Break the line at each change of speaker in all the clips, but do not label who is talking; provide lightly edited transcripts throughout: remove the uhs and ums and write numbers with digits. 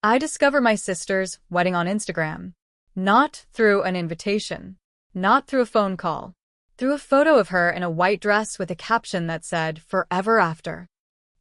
I discover my sister's wedding on Instagram. Not through an invitation. Not through a phone call. Through a photo of her in a white dress with a caption that said, "Forever After."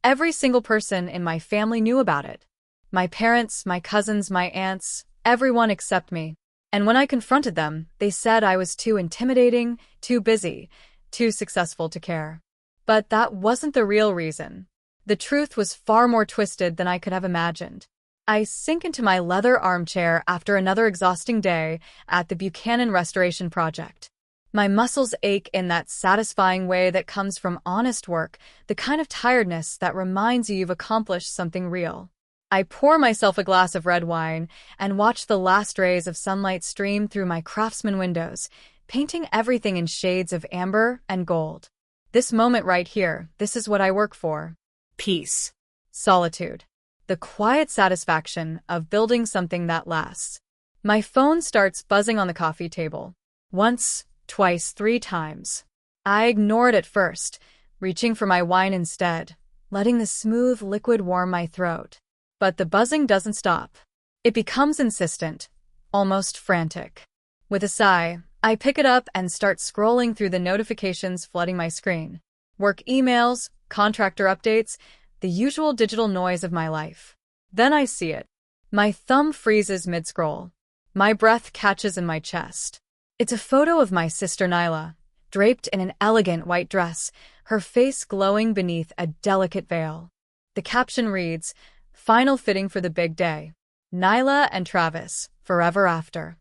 Every single person in my family knew about it. My parents, my cousins, my aunts, everyone except me. And when I confronted them, they said I was too intimidating, too busy, too successful to care. But that wasn't the real reason. The truth was far more twisted than I could have imagined. I sink into my leather armchair after another exhausting day at the Buchanan Restoration Project. My muscles ache in that satisfying way that comes from honest work, the kind of tiredness that reminds you you've accomplished something real. I pour myself a glass of red wine and watch the last rays of sunlight stream through my craftsman windows, painting everything in shades of amber and gold. This moment right here, this is what I work for. Peace. Solitude. The quiet satisfaction of building something that lasts. My phone starts buzzing on the coffee table. Once, twice, 3 times. I ignore it at first, reaching for my wine instead, letting the smooth liquid warm my throat. But the buzzing doesn't stop. It becomes insistent, almost frantic. With a sigh, I pick it up and start scrolling through the notifications flooding my screen. Work emails, contractor updates, the usual digital noise of my life. Then I see it. My thumb freezes mid-scroll. My breath catches in my chest. It's a photo of my sister Nyla, draped in an elegant white dress, her face glowing beneath a delicate veil. The caption reads, "Final fitting for the big day. Nyla and Travis, forever after."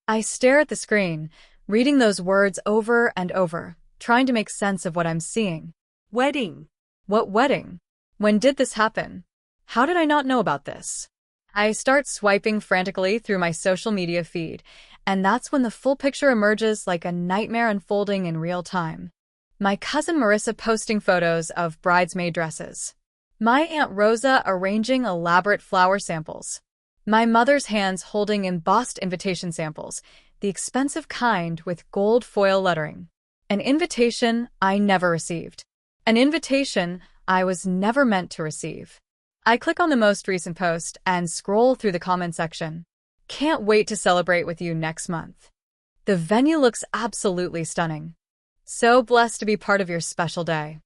I stare at the screen, reading those words over and over, trying to make sense of what I'm seeing. Wedding. What wedding? When did this happen? How did I not know about this? I start swiping frantically through my social media feed, and that's when the full picture emerges like a nightmare unfolding in real time. My cousin Marissa posting photos of bridesmaid dresses. My Aunt Rosa arranging elaborate flower samples. My mother's hands holding embossed invitation samples, the expensive kind with gold foil lettering. An invitation I never received. An invitation I was never meant to receive. I click on the most recent post and scroll through the comment section. Can't wait to celebrate with you next month. The venue looks absolutely stunning. So blessed to be part of your special day.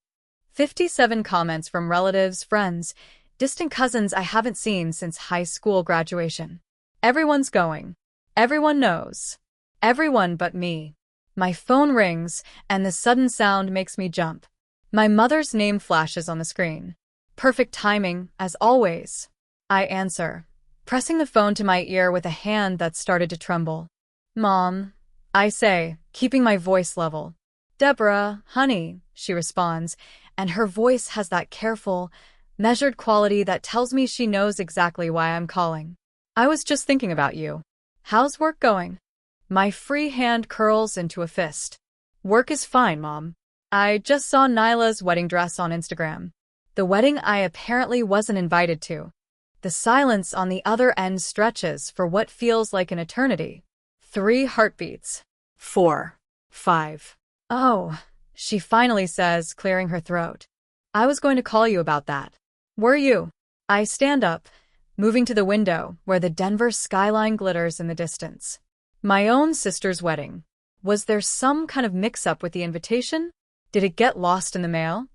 57 comments from relatives, friends, distant cousins I haven't seen since high school graduation. Everyone's going. Everyone knows. Everyone but me. My phone rings, and the sudden sound makes me jump. My mother's name flashes on the screen. Perfect timing, as always. I answer, pressing the phone to my ear with a hand that started to tremble. "Mom," I say, keeping my voice level. "Deborah, honey," she responds, and her voice has that careful, measured quality that tells me she knows exactly why I'm calling. "I was just thinking about you. How's work going?" My free hand curls into a fist. "Work is fine, Mom. I just saw Nyla's wedding dress on Instagram. The wedding I apparently wasn't invited to." The silence on the other end stretches for what feels like an eternity. 3 heartbeats. 4. 5. "Oh," she finally says, clearing her throat. "I was going to call you about that." "Were you?" I stand up, moving to the window where the Denver skyline glitters in the distance. My own sister's wedding. Was there some kind of mix-up with the invitation? Did it get lost in the mail?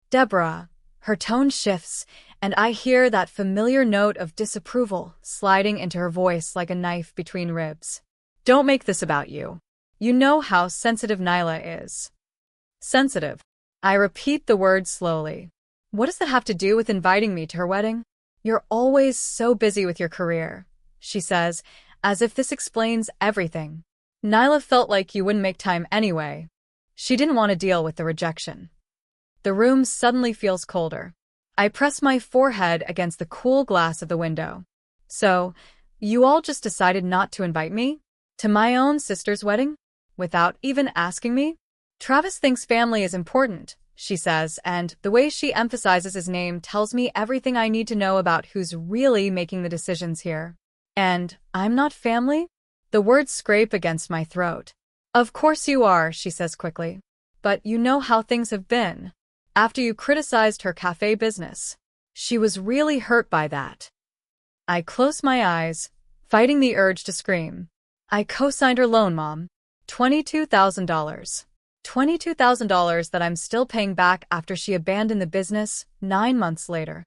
"Deborah." Her tone shifts, and I hear that familiar note of disapproval sliding into her voice like a knife between ribs. "Don't make this about you. You know how sensitive Nyla is." "Sensitive." I repeat the word slowly. "What does that have to do with inviting me to her wedding?" "You're always so busy with your career," she says, as if this explains everything. "Nyla felt like you wouldn't make time anyway. She didn't want to deal with the rejection." The room suddenly feels colder. I press my forehead against the cool glass of the window. "So, you all just decided not to invite me? To my own sister's wedding? Without even asking me?" "Travis thinks family is important," she says, and the way she emphasizes his name tells me everything I need to know about who's really making the decisions here. "And I'm not family?" The words scrape against my throat. "Of course you are," she says quickly. "But you know how things have been. After you criticized her cafe business." She was really hurt by that. I close my eyes, fighting the urge to scream. I co-signed her loan, Mom. $22,000. $22,000 that I'm still paying back after she abandoned the business 9 months later.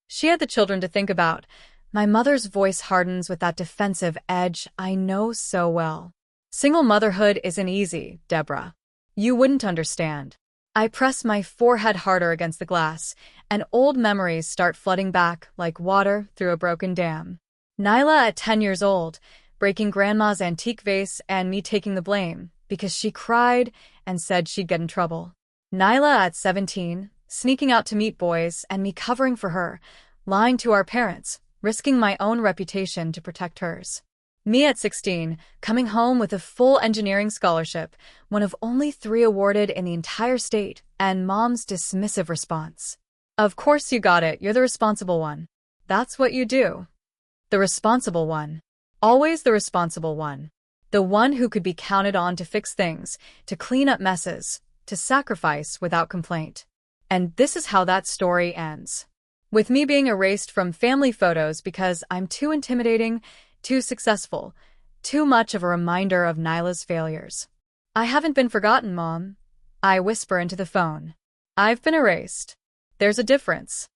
She had the children to think about. My mother's voice hardens with that defensive edge I know so well. Single motherhood isn't easy, Deborah. You wouldn't understand. I press my forehead harder against the glass, and old memories start flooding back like water through a broken dam. Nyla at 10 years old, breaking Grandma's antique vase and me taking the blame because she cried and said she'd get in trouble. Nyla at 17, sneaking out to meet boys and me covering for her, lying to our parents, risking my own reputation to protect hers. Me at 16, coming home with a full engineering scholarship, one of only 3 awarded in the entire state, and Mom's dismissive response. Of course you got it, you're the responsible one. That's what you do. The responsible one. Always the responsible one. The one who could be counted on to fix things, to clean up messes, to sacrifice without complaint. And this is how that story ends. With me being erased from family photos because I'm too intimidating, too successful, too much of a reminder of Nyla's failures. I haven't been forgotten, Mom. I whisper into the phone. I've been erased. There's a difference.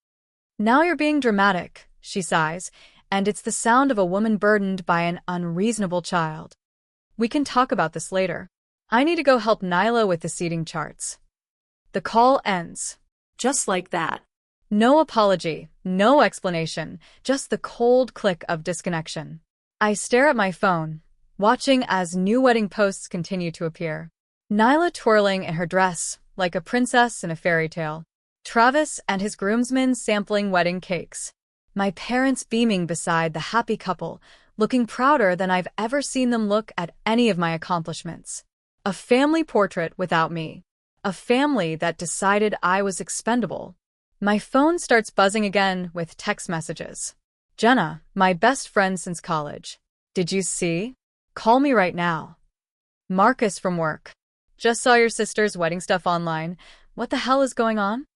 Now you're being dramatic, she sighs, and it's the sound of a woman burdened by an unreasonable child. We can talk about this later. I need to go help Nyla with the seating charts. The call ends. Just like that. No apology, no explanation, just the cold click of disconnection. I stare at my phone, watching as new wedding posts continue to appear. Nyla twirling in her dress, like a princess in a fairy tale. Travis and his groomsmen sampling wedding cakes. My parents beaming beside the happy couple, looking prouder than I've ever seen them look at any of my accomplishments. A family portrait without me. A family that decided I was expendable. My phone starts buzzing again with text messages. Jenna, my best friend since college. Did you see? Call me right now. Marcus from work. Just saw your sister's wedding stuff online. What the hell is going on?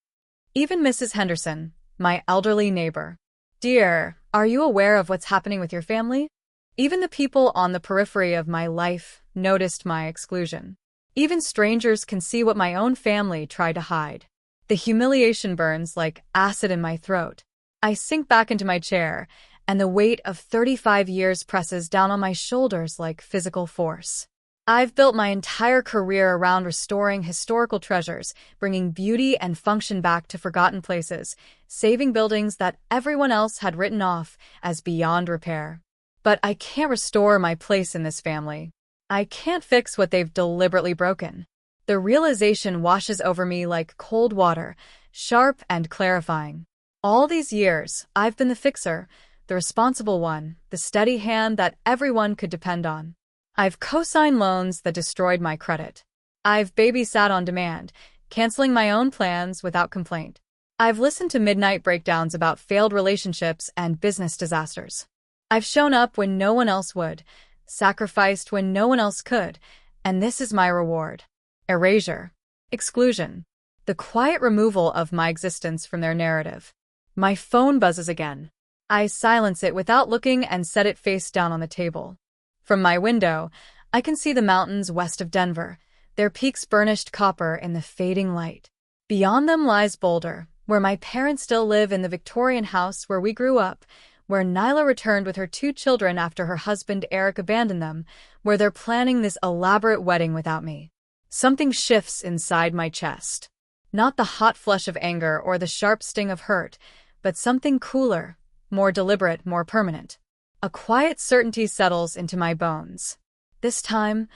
Even Mrs. Henderson, my elderly neighbor. Dear, are you aware of what's happening with your family? Even the people on the periphery of my life noticed my exclusion. Even strangers can see what my own family tried to hide. The humiliation burns like acid in my throat. I sink back into my chair, and the weight of 35 years presses down on my shoulders like physical force. I've built my entire career around restoring historical treasures, bringing beauty and function back to forgotten places, saving buildings that everyone else had written off as beyond repair. But I can't restore my place in this family. I can't fix what they've deliberately broken. The realization washes over me like cold water, sharp and clarifying. All these years, I've been the fixer, the responsible one, the steady hand that everyone could depend on. I've co-signed loans that destroyed my credit. I've babysat on demand, canceling my own plans without complaint. I've listened to midnight breakdowns about failed relationships and business disasters. I've shown up when no one else would, sacrificed when no one else could, and this is my reward. Erasure. Exclusion. The quiet removal of my existence from their narrative. My phone buzzes again. I silence it without looking and set it face down on the table. From my window, I can see the mountains west of Denver, their peaks burnished copper in the fading light. Beyond them lies Boulder, where my parents still live in the Victorian house where we grew up, where Nyla returned with her 2 children after her husband Eric abandoned them, where they're planning this elaborate wedding without me. Something shifts inside my chest. Not the hot flush of anger or the sharp sting of hurt, but something cooler, more deliberate, more permanent. A quiet certainty settles into my bones. This time,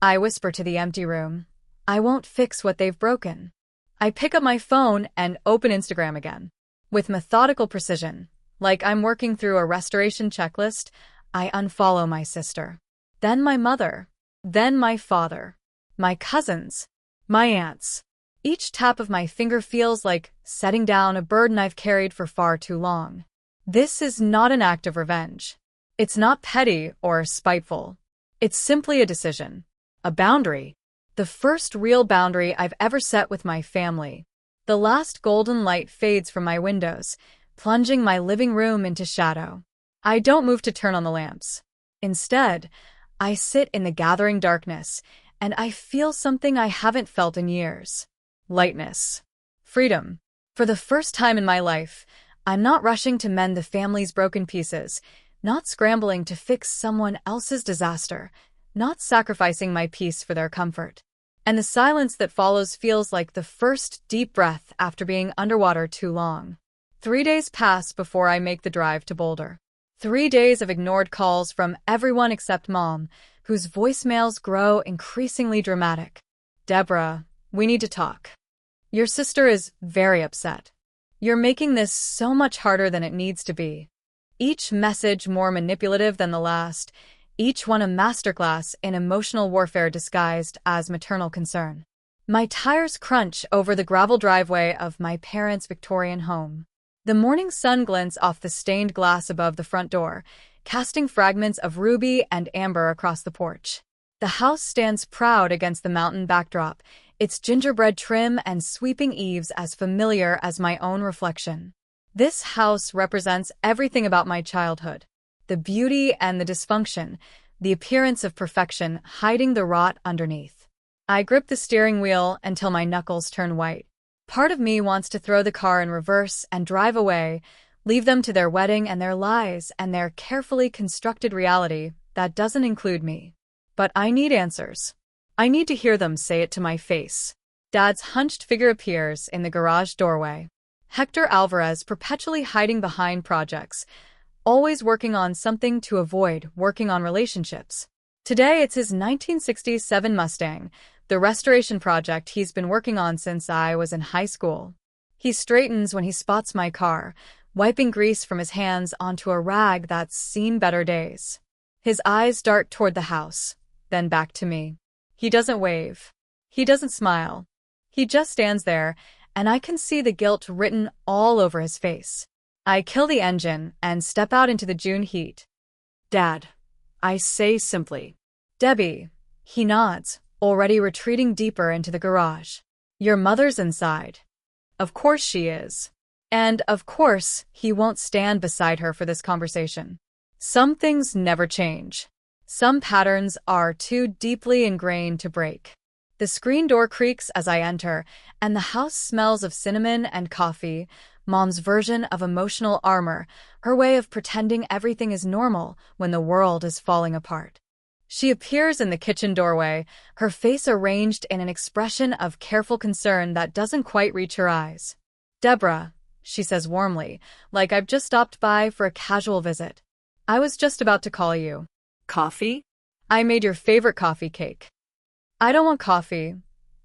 I whisper to the empty room, I won't fix what they've broken. I pick up my phone and open Instagram again. With methodical precision, like I'm working through a restoration checklist, I unfollow my sister. Then my mother. Then my father. My cousins. My aunts. Each tap of my finger feels like setting down a burden I've carried for far too long. This is not an act of revenge. It's not petty or spiteful. It's simply a decision. A boundary. The first real boundary I've ever set with my family. The last golden light fades from my windows, plunging my living room into shadow. I don't move to turn on the lamps. Instead, I sit in the gathering darkness, and I feel something I haven't felt in years. Lightness. Freedom. For the first time in my life, I'm not rushing to mend the family's broken pieces, not scrambling to fix someone else's disaster, not sacrificing my peace for their comfort. And the silence that follows feels like the first deep breath after being underwater too long. 3 days pass before I make the drive to Boulder. 3 days of ignored calls from everyone except Mom, whose voicemails grow increasingly dramatic. Deborah, we need to talk. Your sister is very upset. You're making this so much harder than it needs to be. Each message more manipulative than the last, each one a masterclass in emotional warfare disguised as maternal concern. My tires crunch over the gravel driveway of my parents' Victorian home. The morning sun glints off the stained glass above the front door, casting fragments of ruby and amber across the porch. The house stands proud against the mountain backdrop, its gingerbread trim and sweeping eaves as familiar as my own reflection. This house represents everything about my childhood. The beauty and the dysfunction, the appearance of perfection hiding the rot underneath. I grip the steering wheel until my knuckles turn white. Part of me wants to throw the car in reverse and drive away, leave them to their wedding and their lies and their carefully constructed reality that doesn't include me. But I need answers. I need to hear them say it to my face. Dad's hunched figure appears in the garage doorway. Hector Alvarez perpetually hiding behind projects, always working on something to avoid working on relationships. Today it's his 1967 Mustang, the restoration project he's been working on since I was in high school. He straightens when he spots my car, wiping grease from his hands onto a rag that's seen better days. His eyes dart toward the house, then back to me. He doesn't wave. He doesn't smile. He just stands there, and I can see the guilt written all over his face. I kill the engine and step out into the June heat. Dad, I say simply. Debbie, he nods, already retreating deeper into the garage. Your mother's inside. Of course she is. And of course, he won't stand beside her for this conversation. Some things never change. Some patterns are too deeply ingrained to break. The screen door creaks as I enter, and the house smells of cinnamon and coffee, Mom's version of emotional armor, her way of pretending everything is normal when the world is falling apart. She appears in the kitchen doorway, her face arranged in an expression of careful concern that doesn't quite reach her eyes. Deborah, she says warmly, like I've just stopped by for a casual visit. I was just about to call you. Coffee? I made your favorite coffee cake. I don't want coffee,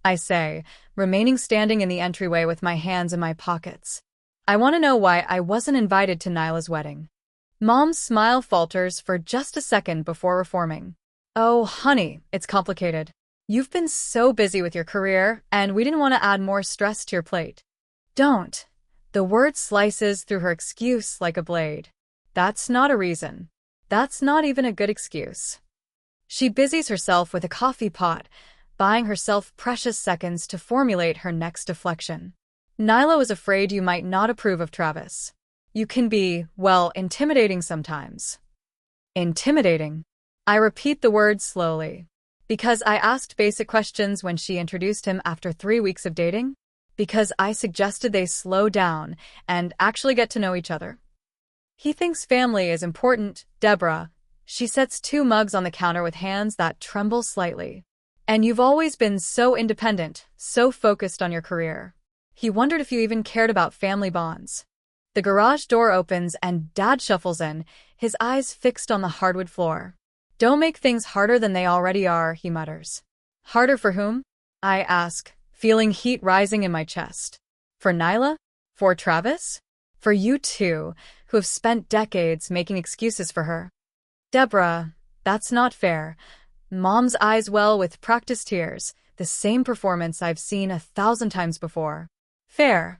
I say, remaining standing in the entryway with my hands in my pockets. I want to know why I wasn't invited to Nyla's wedding. Mom's smile falters for just a second before reforming. Oh, honey, it's complicated. You've been so busy with your career, and we didn't want to add more stress to your plate. Don't. The word slices through her excuse like a blade. That's not a reason. That's not even a good excuse. She busies herself with a coffee pot, buying herself precious seconds to formulate her next deflection. Nyla was afraid you might not approve of Travis. You can be, well, intimidating sometimes. Intimidating? I repeat the word slowly. Because I asked basic questions when she introduced him after 3 weeks of dating? Because I suggested they slow down and actually get to know each other? He thinks family is important, Deborah. She sets 2 mugs on the counter with hands that tremble slightly. And you've always been so independent, so focused on your career. He wondered if you even cared about family bonds. The garage door opens and Dad shuffles in, his eyes fixed on the hardwood floor. Don't make things harder than they already are, he mutters. Harder for whom? I ask, feeling heat rising in my chest. For Nyla? For Travis? For you two, who have spent decades making excuses for her. Deborah, that's not fair. Mom's eyes well with practiced tears, the same performance I've seen 1,000 times before. Fair.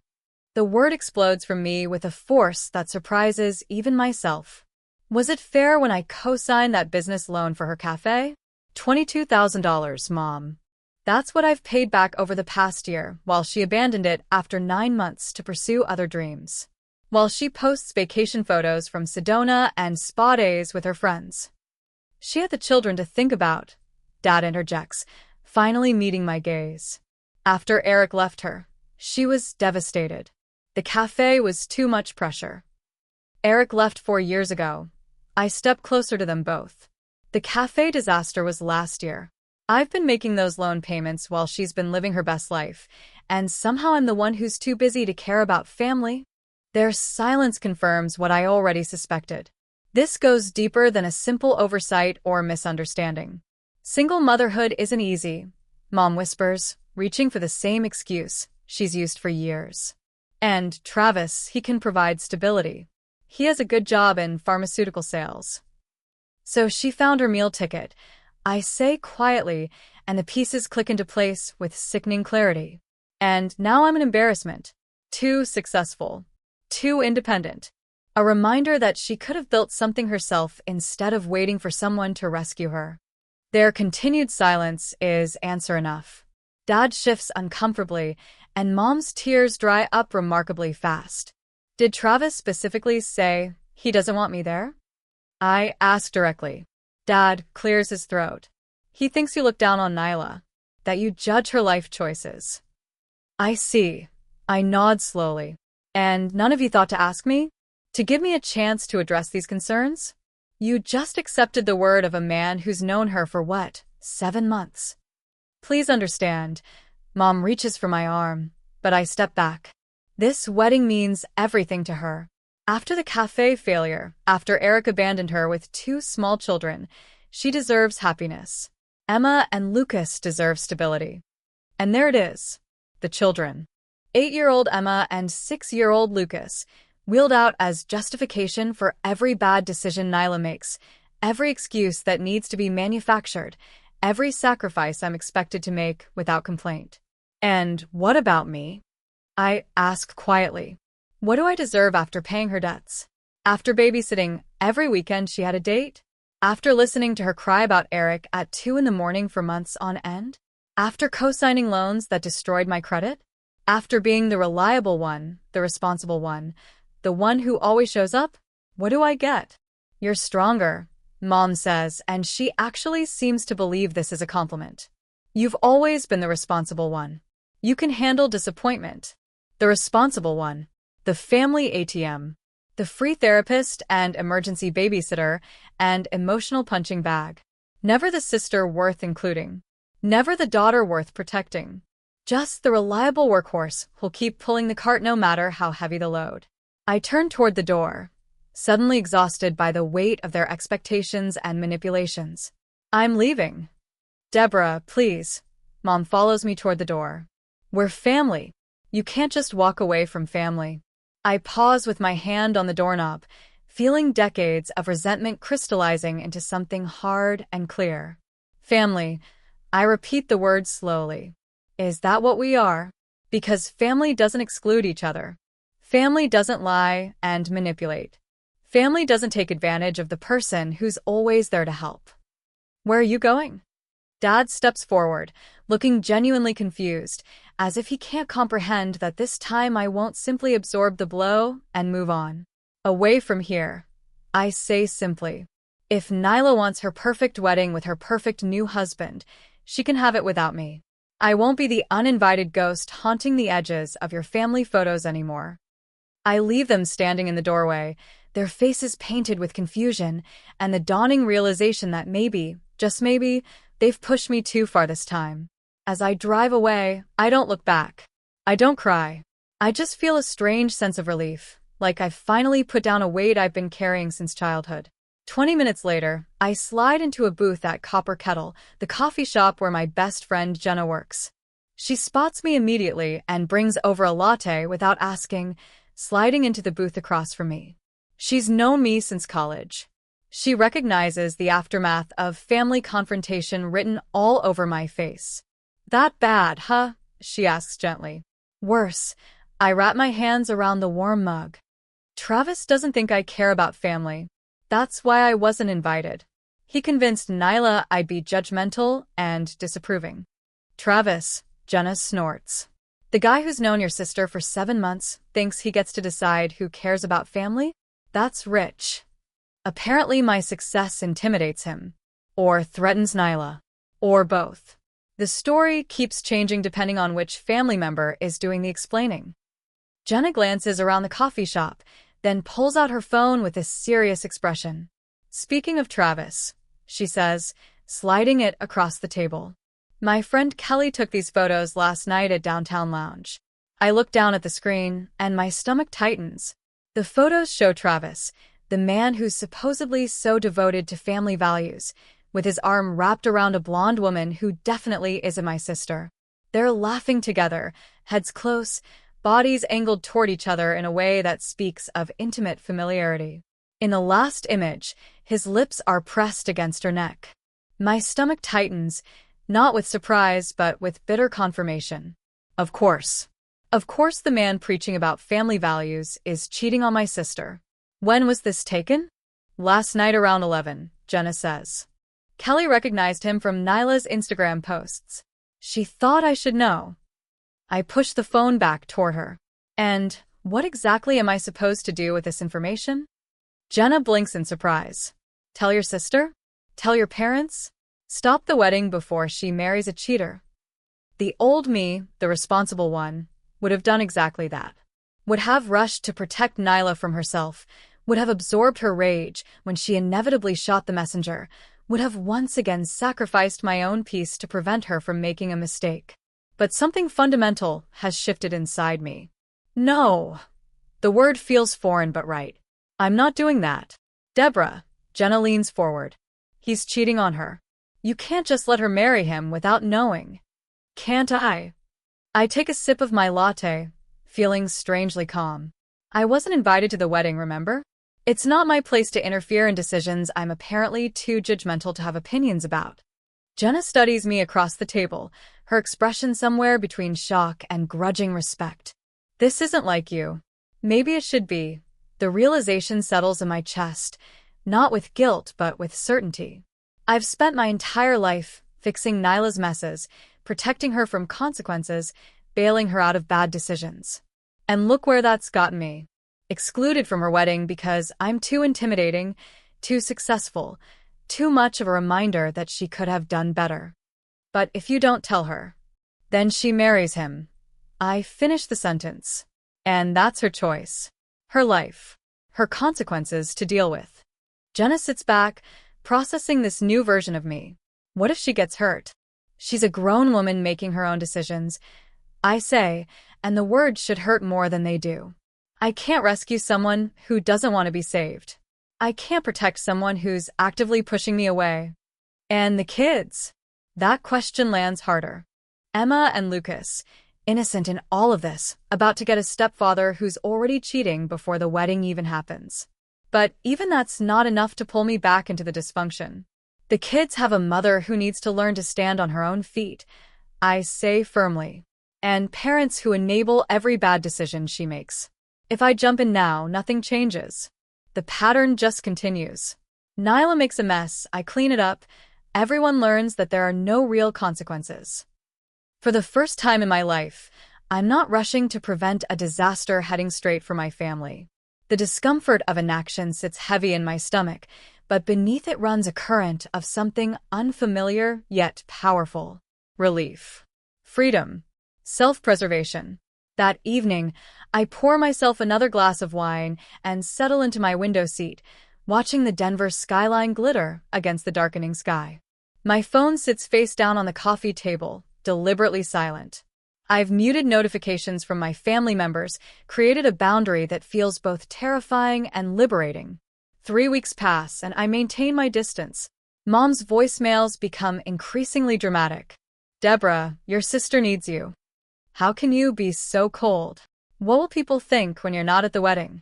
The word explodes from me with a force that surprises even myself. Was it fair when I co-signed that business loan for her cafe? $22,000, Mom. That's what I've paid back over the past year, while she abandoned it after 9 months to pursue other dreams. while she posts vacation photos from Sedona and spa days with her friends. She had the children to think about, Dad interjects, finally meeting my gaze. After Eric left her, she was devastated. The cafe was too much pressure. Eric left 4 years ago. I stepped closer to them both. The cafe disaster was last year. I've been making those loan payments while she's been living her best life, and somehow I'm the one who's too busy to care about family. Their silence confirms what I already suspected. This goes deeper than a simple oversight or misunderstanding. Single motherhood isn't easy, Mom whispers, reaching for the same excuse she's used for years. And Travis, he can provide stability. He has a good job in pharmaceutical sales. So she found her meal ticket, I say quietly, and the pieces click into place with sickening clarity. And now I'm an embarrassment. Too successful. Too independent. A reminder that she could have built something herself instead of waiting for someone to rescue her. Their continued silence is answer enough. Dad shifts uncomfortably, and Mom's tears dry up remarkably fast. Did Travis specifically say he doesn't want me there? I ask directly. Dad clears his throat. He thinks you look down on Nyla, that you judge her life choices. I see. I nod slowly. And none of you thought to ask me? To give me a chance to address these concerns? You just accepted the word of a man who's known her for what, 7 months? Please understand. Mom reaches for my arm, but I step back. This wedding means everything to her. After the cafe failure, after Eric abandoned her with 2 small children, she deserves happiness. Emma and Lucas deserve stability. And there it is. The children. 8-year-old Emma and 6-year-old Lucas, wheeled out as justification for every bad decision Nyla makes, every excuse that needs to be manufactured, every sacrifice I'm expected to make without complaint. And what about me? I ask quietly. What do I deserve after paying her debts? After babysitting every weekend she had a date? After listening to her cry about Eric at 2 in the morning for months on end? After co-signing loans that destroyed my credit? After being the reliable one, the responsible one, the one who always shows up? What do I get? You're stronger, Mom says, and she actually seems to believe this is a compliment. You've always been the responsible one. You can handle disappointment. The responsible one. The family ATM, the free therapist and emergency babysitter and emotional punching bag. Never the sister worth including. Never the daughter worth protecting. Just the reliable workhorse who'll keep pulling the cart no matter how heavy the load. I turn toward the door, suddenly exhausted by the weight of their expectations and manipulations. I'm leaving. Deborah, please. Mom follows me toward the door. We're family. You can't just walk away from family. I pause with my hand on the doorknob, feeling decades of resentment crystallizing into something hard and clear. Family. I repeat the word slowly. Is that what we are? Because family doesn't exclude each other. Family doesn't lie and manipulate. Family doesn't take advantage of the person who's always there to help. Where are you going? Dad steps forward, looking genuinely confused, as if he can't comprehend that this time I won't simply absorb the blow and move on. Away from here, I say simply. If Nyla wants her perfect wedding with her perfect new husband, she can have it without me. I won't be the uninvited ghost haunting the edges of your family photos anymore. I leave them standing in the doorway, their faces painted with confusion and the dawning realization that maybe, just maybe, they've pushed me too far this time. As I drive away, I don't look back. I don't cry. I just feel a strange sense of relief, like I've finally put down a weight I've been carrying since childhood. 20 minutes later, I slide into a booth at Copper Kettle, the coffee shop where my best friend Jenna works. She spots me immediately and brings over a latte without asking, sliding into the booth across from me. She's known me since college. She recognizes the aftermath of family confrontation written all over my face. That bad, huh? She asks gently. Worse. I wrap my hands around the warm mug. Travis doesn't think I care about family. That's why I wasn't invited. He convinced Nyla I'd be judgmental and disapproving. Travis, Jenna snorts. The guy who's known your sister for 7 months thinks he gets to decide who cares about family? That's rich. Apparently my success intimidates him. Or threatens Nyla. Or both. The story keeps changing depending on which family member is doing the explaining. Jenna glances around the coffee shop, then pulls out her phone with a serious expression. Speaking of Travis, she says, sliding it across the table. My friend Kelly took these photos last night at Downtown Lounge. I look down at the screen, and my stomach tightens. The photos show Travis, the man who's supposedly so devoted to family values, with his arm wrapped around a blonde woman who definitely isn't my sister. They're laughing together, heads close, bodies angled toward each other in a way that speaks of intimate familiarity. In the last image, his lips are pressed against her neck. My stomach tightens, not with surprise but with bitter confirmation. Of course. Of course the man preaching about family values is cheating on my sister. When was this taken? Last night around 11, Jenna says. Kelly recognized him from Nyla's Instagram posts. She thought I should know. I pushed the phone back toward her. And what exactly am I supposed to do with this information? Jenna blinks in surprise. Tell your sister? Tell your parents? Stop the wedding before she marries a cheater. The old me, the responsible one, would have done exactly that. Would have rushed to protect Nyla from herself, would have absorbed her rage when she inevitably shot the messenger, would have once again sacrificed my own peace to prevent her from making a mistake. But something fundamental has shifted inside me. No. The word feels foreign but right. I'm not doing that. Deborah, Jenna leans forward. He's cheating on her. You can't just let her marry him without knowing. Can't I? I take a sip of my latte, feeling strangely calm. I wasn't invited to the wedding, remember? It's not my place to interfere in decisions I'm apparently too judgmental to have opinions about. Jenna studies me across the table, her expression somewhere between shock and grudging respect. This isn't like you. Maybe it should be. The realization settles in my chest, not with guilt but with certainty. I've spent my entire life fixing Nyla's messes, protecting her from consequences, bailing her out of bad decisions. And look where that's gotten me. Excluded from her wedding because I'm too intimidating, too successful, too much of a reminder that she could have done better. But if you don't tell her, then she marries him. I finish the sentence. And that's her choice. Her life. Her consequences to deal with. Jenna sits back, processing this new version of me. What if she gets hurt? She's a grown woman making her own decisions, I say, and the words should hurt more than they do. I can't rescue someone who doesn't want to be saved. I can't protect someone who's actively pushing me away. And the kids? That question lands harder. Emma and Lucas, innocent in all of this, about to get a stepfather who's already cheating before the wedding even happens. But even that's not enough to pull me back into the dysfunction. The kids have a mother who needs to learn to stand on her own feet, I say firmly. And parents who enable every bad decision she makes. If I jump in now, nothing changes. The pattern just continues. Nyla makes a mess, I clean it up. Everyone learns that there are no real consequences. For the first time in my life, I'm not rushing to prevent a disaster heading straight for my family. The discomfort of inaction sits heavy in my stomach, but beneath it runs a current of something unfamiliar yet powerful. Relief. Freedom. Self-preservation. That evening, I pour myself another glass of wine and settle into my window seat, watching the Denver skyline glitter against the darkening sky. My phone sits face down on the coffee table, deliberately silent. I've muted notifications from my family members, created a boundary that feels both terrifying and liberating. 3 weeks pass and I maintain my distance. Mom's voicemails become increasingly dramatic. Deborah, your sister needs you. How can you be so cold? What will people think when you're not at the wedding?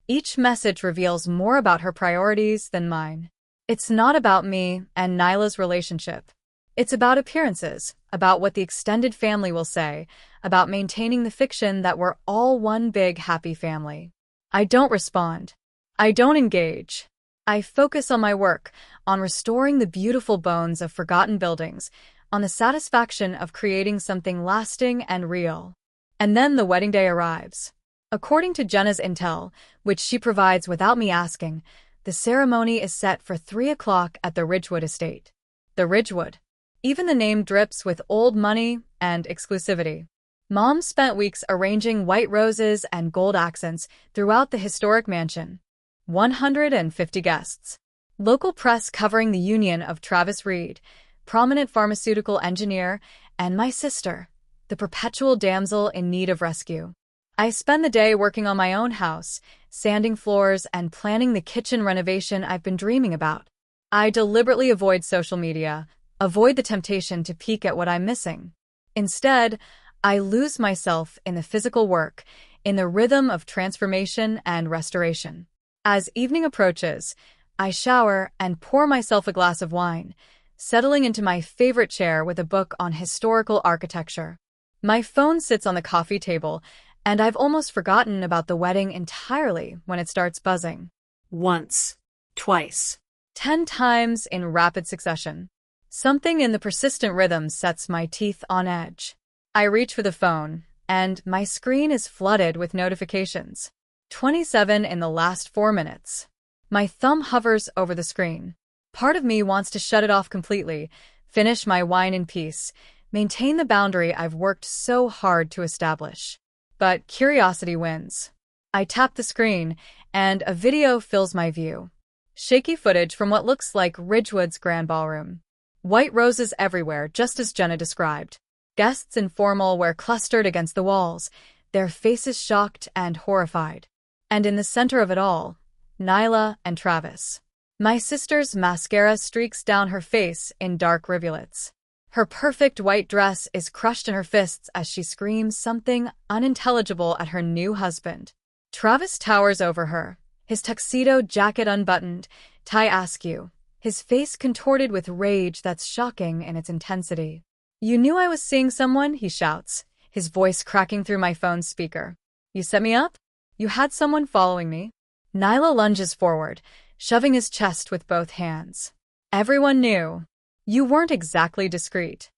Each message reveals more about her priorities than mine. It's not about me and Nyla's relationship. It's about appearances, about what the extended family will say, about maintaining the fiction that we're all one big happy family. I don't respond. I don't engage. I focus on my work, on restoring the beautiful bones of forgotten buildings, on the satisfaction of creating something lasting and real. And then the wedding day arrives. According to Jenna's intel, which she provides without me asking, the ceremony is set for 3 o'clock at the Ridgewood estate. The Ridgewood. Even the name drips with old money and exclusivity. Mom spent weeks arranging white roses and gold accents throughout the historic mansion. 150 guests. Local press covering the union of Travis Reed, prominent pharmaceutical engineer, and my sister, the perpetual damsel in need of rescue. I spend the day working on my own house, sanding floors and planning the kitchen renovation I've been dreaming about. I deliberately avoid social media, avoid the temptation to peek at what I'm missing. Instead, I lose myself in the physical work, in the rhythm of transformation and restoration. As evening approaches, I shower and pour myself a glass of wine, settling into my favorite chair with a book on historical architecture. My phone sits on the coffee table, and I've almost forgotten about the wedding entirely when it starts buzzing.
Once, twice,
10 times in rapid succession. Something in the persistent rhythm sets my teeth on edge. I reach for the phone, and my screen is flooded with notifications. 27 in the last 4 minutes. My thumb hovers over the screen. Part of me wants to shut it off completely, finish my wine in peace, maintain the boundary I've worked so hard to establish. But curiosity wins. I tap the screen, and a video fills my view. Shaky footage from what looks like Ridgewood's grand ballroom. White roses everywhere, just as Jenna described. Guests in formal wear clustered against the walls, their faces shocked and horrified. And in the center of it all, Nyla and Travis. My sister's mascara streaks down her face in dark rivulets. Her perfect white dress is crushed in her fists as she screams something unintelligible at her new husband. Travis towers over her, his tuxedo jacket unbuttoned, tie askew, his face contorted with rage that's shocking in its intensity. "You knew I was seeing someone?" he shouts, his voice cracking through my phone's speaker. "You set me up? You had someone following me?" Nyla lunges forward, shoving his chest with both hands. "Everyone knew. You weren't exactly discreet.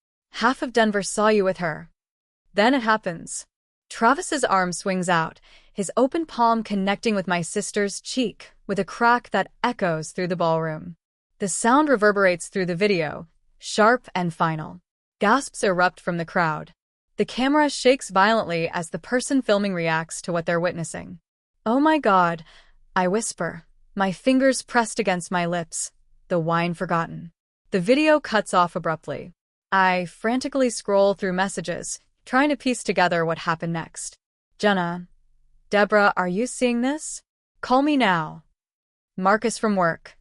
Half of Denver saw you with her." Then it happens. Travis's arm swings out, his open palm connecting with my sister's cheek with a crack that echoes through the ballroom. The sound reverberates through the video, sharp and final. Gasps erupt from the crowd. The camera shakes violently as the person filming reacts to what they're witnessing. "Oh my God," I whisper, my fingers pressed against my lips, the wine forgotten. The video cuts off abruptly. I frantically scroll through messages, trying to piece together what happened next. "Jenna, Deborah, are you seeing this? Call me now." Marcus from work.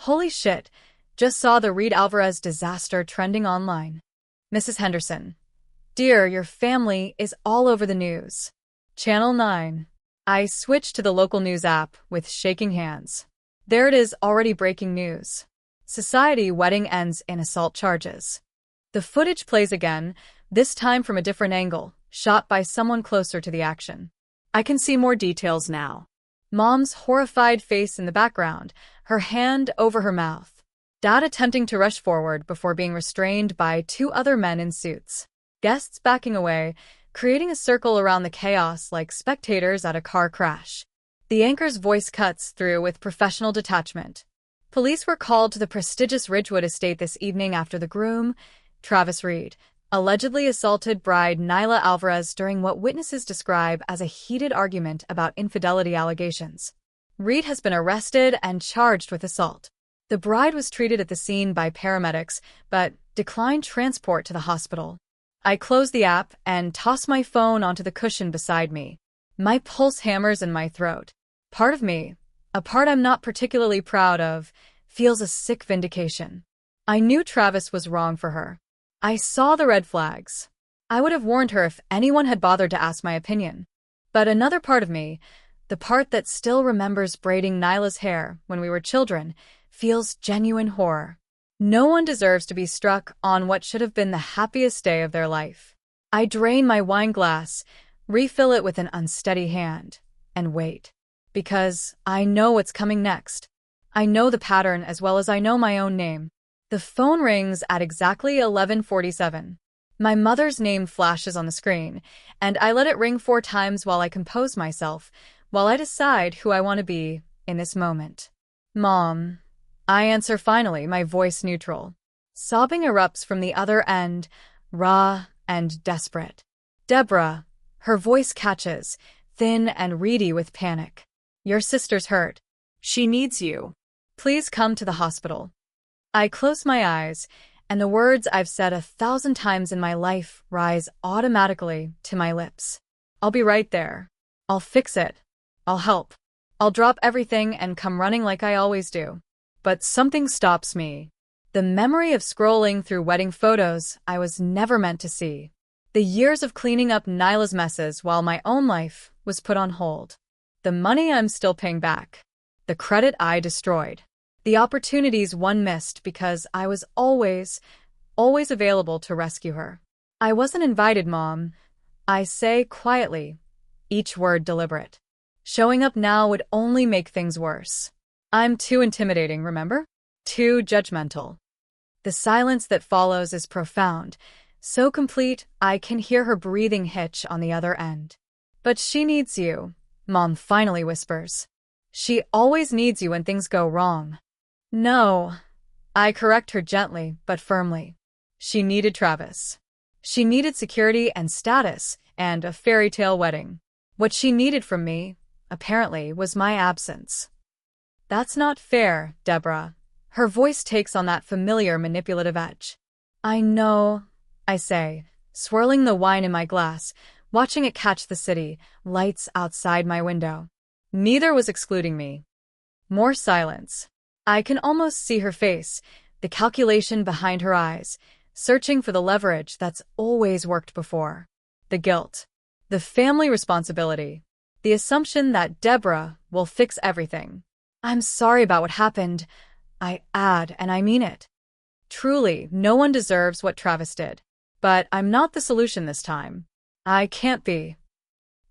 "Holy shit, just saw the Reed Alvarez disaster trending online." Mrs. Henderson. "Dear, your family is all over the news." Channel 9. I switch to the local news app with shaking hands. There it is, already breaking news. Society wedding ends in assault charges. The footage plays again, this time from a different angle, shot by someone closer to the action. I can see more details now. Mom's horrified face in the background, her hand over her mouth. Dad attempting to rush forward before being restrained by 2 other men in suits. Guests backing away, creating a circle around the chaos like spectators at a car crash. The anchor's voice cuts through with professional detachment. Police were called to the prestigious Ridgewood estate this evening after the groom, Travis Reed, allegedly assaulted bride Nyla Alvarez during what witnesses describe as a heated argument about infidelity allegations. Reed has been arrested and charged with assault. The bride was treated at the scene by paramedics, but declined transport to the hospital. I close the app and toss my phone onto the cushion beside me. My pulse hammers in my throat. Part of me, a part I'm not particularly proud of, feels a sick vindication. I knew Travis was wrong for her. I saw the red flags. I would have warned her if anyone had bothered to ask my opinion. But another part of me, the part that still remembers braiding Nyla's hair when we were children, feels genuine horror. No one deserves to be struck on what should have been the happiest day of their life. I drain my wine glass, refill it with an unsteady hand, and wait. Because I know what's coming next. I know the pattern as well as I know my own name. The phone rings at exactly 11:47. My mother's name flashes on the screen, and I let it ring 4 times while I compose myself, while I decide who I want to be in this moment. Mom. I answer finally, my voice neutral. Sobbing erupts from the other end, raw and desperate. Deborah. Her voice catches, thin and reedy with panic. Your sister's hurt.
She needs you.
Please come to the hospital. I close my eyes, and the words I've said 1,000 times in my life rise automatically to my lips. I'll be right there. I'll fix it. I'll help. I'll drop everything and come running like I always do. But something stops me. The memory of scrolling through wedding photos I was never meant to see. The years of cleaning up Nyla's messes while my own life was put on hold. The money I'm still paying back. The credit I destroyed. The opportunities one missed because I was always available to rescue her. I wasn't invited, Mom. I say quietly, each word deliberate. Showing up now would only make things worse. I'm too intimidating, remember? Too judgmental. The silence that follows is profound, so complete I can hear her breathing hitch on the other end. But she needs you, Mom finally whispers. She always needs you when things go wrong. No. I correct her gently but firmly. She needed Travis. She needed security and status and a fairy tale wedding. What she needed from me, apparently, was my absence. That's not fair, Deborah. Her voice takes on that familiar manipulative edge. I know, I say, swirling the wine in my glass, watching it catch the city, lights outside my window. Neither was excluding me. More silence. I can almost see her face, the calculation behind her eyes, searching for the leverage that's always worked before. The guilt. The family responsibility. The assumption that Deborah will fix everything. I'm sorry about what happened, I add, and I mean it. Truly, no one deserves what Travis did. But I'm not the solution this time. I can't be.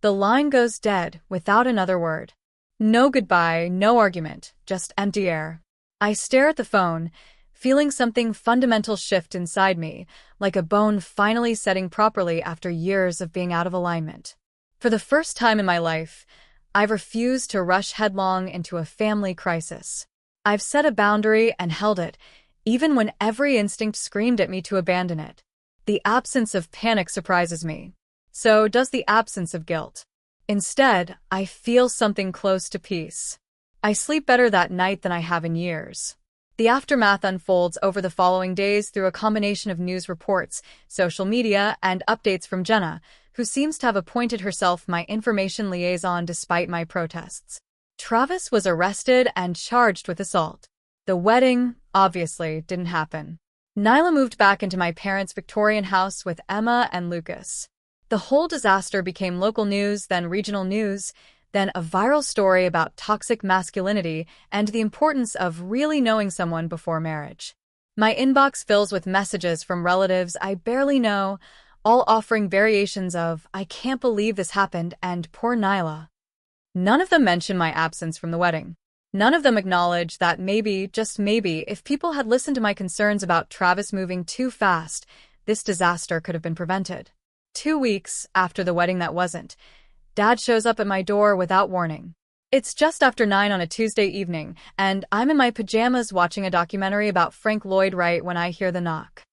The line goes dead without another word. No goodbye, no argument, just empty air. I stare at the phone, feeling something fundamental shift inside me, like a bone finally setting properly after years of being out of alignment. For the first time in my life, I've refused to rush headlong into a family crisis. I've set a boundary and held it, even when every instinct screamed at me to abandon it. The absence of panic surprises me. So does the absence of guilt. Instead, I feel something close to peace. I sleep better that night than I have in years. The aftermath unfolds over the following days through a combination of news reports, social media, and updates from Jenna, who seems to have appointed herself my information liaison despite my protests. Travis was arrested and charged with assault. The wedding, obviously, didn't happen. Nyla moved back into my parents' Victorian house with Emma and Lucas. The whole disaster became local news, then regional news, then a viral story about toxic masculinity and the importance of really knowing someone before marriage. My inbox fills with messages from relatives I barely know, all offering variations of, I can't believe this happened, and poor Nyla. None of them mention my absence from the wedding. None of them acknowledge that maybe, just maybe, if people had listened to my concerns about Travis moving too fast, this disaster could have been prevented. 2 weeks after the wedding that wasn't, Dad shows up at my door without warning. It's just after 9 on a Tuesday evening, and I'm in my pajamas watching a documentary about Frank Lloyd Wright when I hear the knock.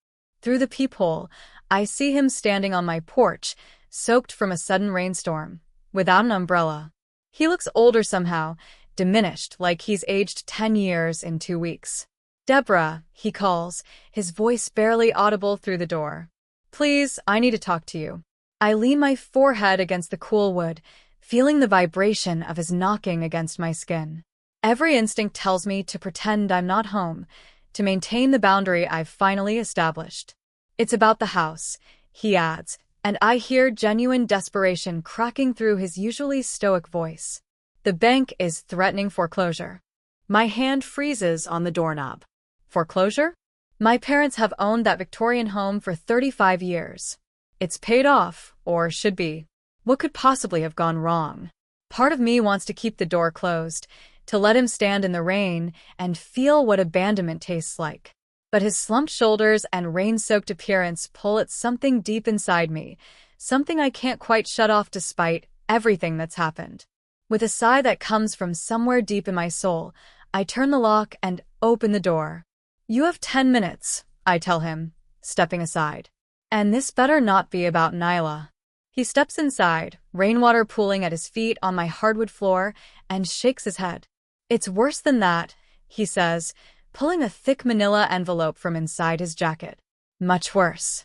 Through the peephole, I see him standing on my porch, soaked from a sudden rainstorm, without an umbrella. He looks older somehow, diminished, like he's aged 10 years in 2 weeks. Deborah, he calls, his voice barely audible through the door. Please, I need to talk to you. I lean my forehead against the cool wood, feeling the vibration of his knocking against my skin. Every instinct tells me to pretend I'm not home, to maintain the boundary I've finally established. It's about the house, he adds, and I hear genuine desperation cracking through his usually stoic voice. The bank is threatening foreclosure. My hand freezes on the doorknob. Foreclosure? My parents have owned that Victorian home for 35 years. It's paid off, or should be. What could possibly have gone wrong? Part of me wants to keep the door closed, to let him stand in the rain and feel what abandonment tastes like. But his slumped shoulders and rain-soaked appearance pull at something deep inside me, something I can't quite shut off despite everything that's happened. With a sigh that comes from somewhere deep in my soul, I turn the lock and open the door. "You have 10 minutes, I tell him, stepping aside. "And this better not be about Nyla." He steps inside, rainwater pooling at his feet on my hardwood floor, and shakes his head. "It's worse than that," he says, pulling a thick manila envelope from inside his jacket. "Much worse."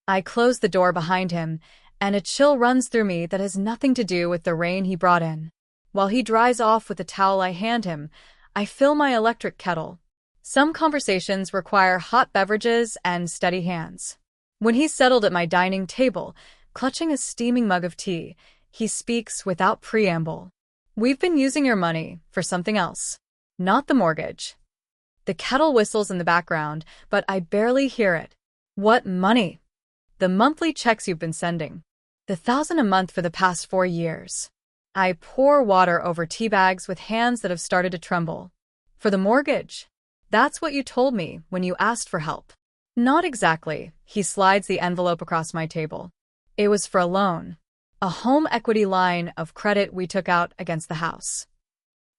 I close the door behind him, and a chill runs through me that has nothing to do with the rain he brought in. While he dries off with the towel I hand him, I fill my electric kettle. Some conversations require hot beverages and steady hands. When he's settled at my dining table, clutching a steaming mug of tea, he speaks without preamble. "We've been using your money for something else. Not the mortgage." The kettle whistles in the background, but I barely hear it. "What money?" "The monthly checks you've been sending. The $1,000 a month for the past 4 years. I pour water over tea bags with hands that have started to tremble. "For the mortgage. That's what you told me when you asked for help." "Not exactly." He slides the envelope across my table. "It was for a loan. A home equity line of credit we took out against the house."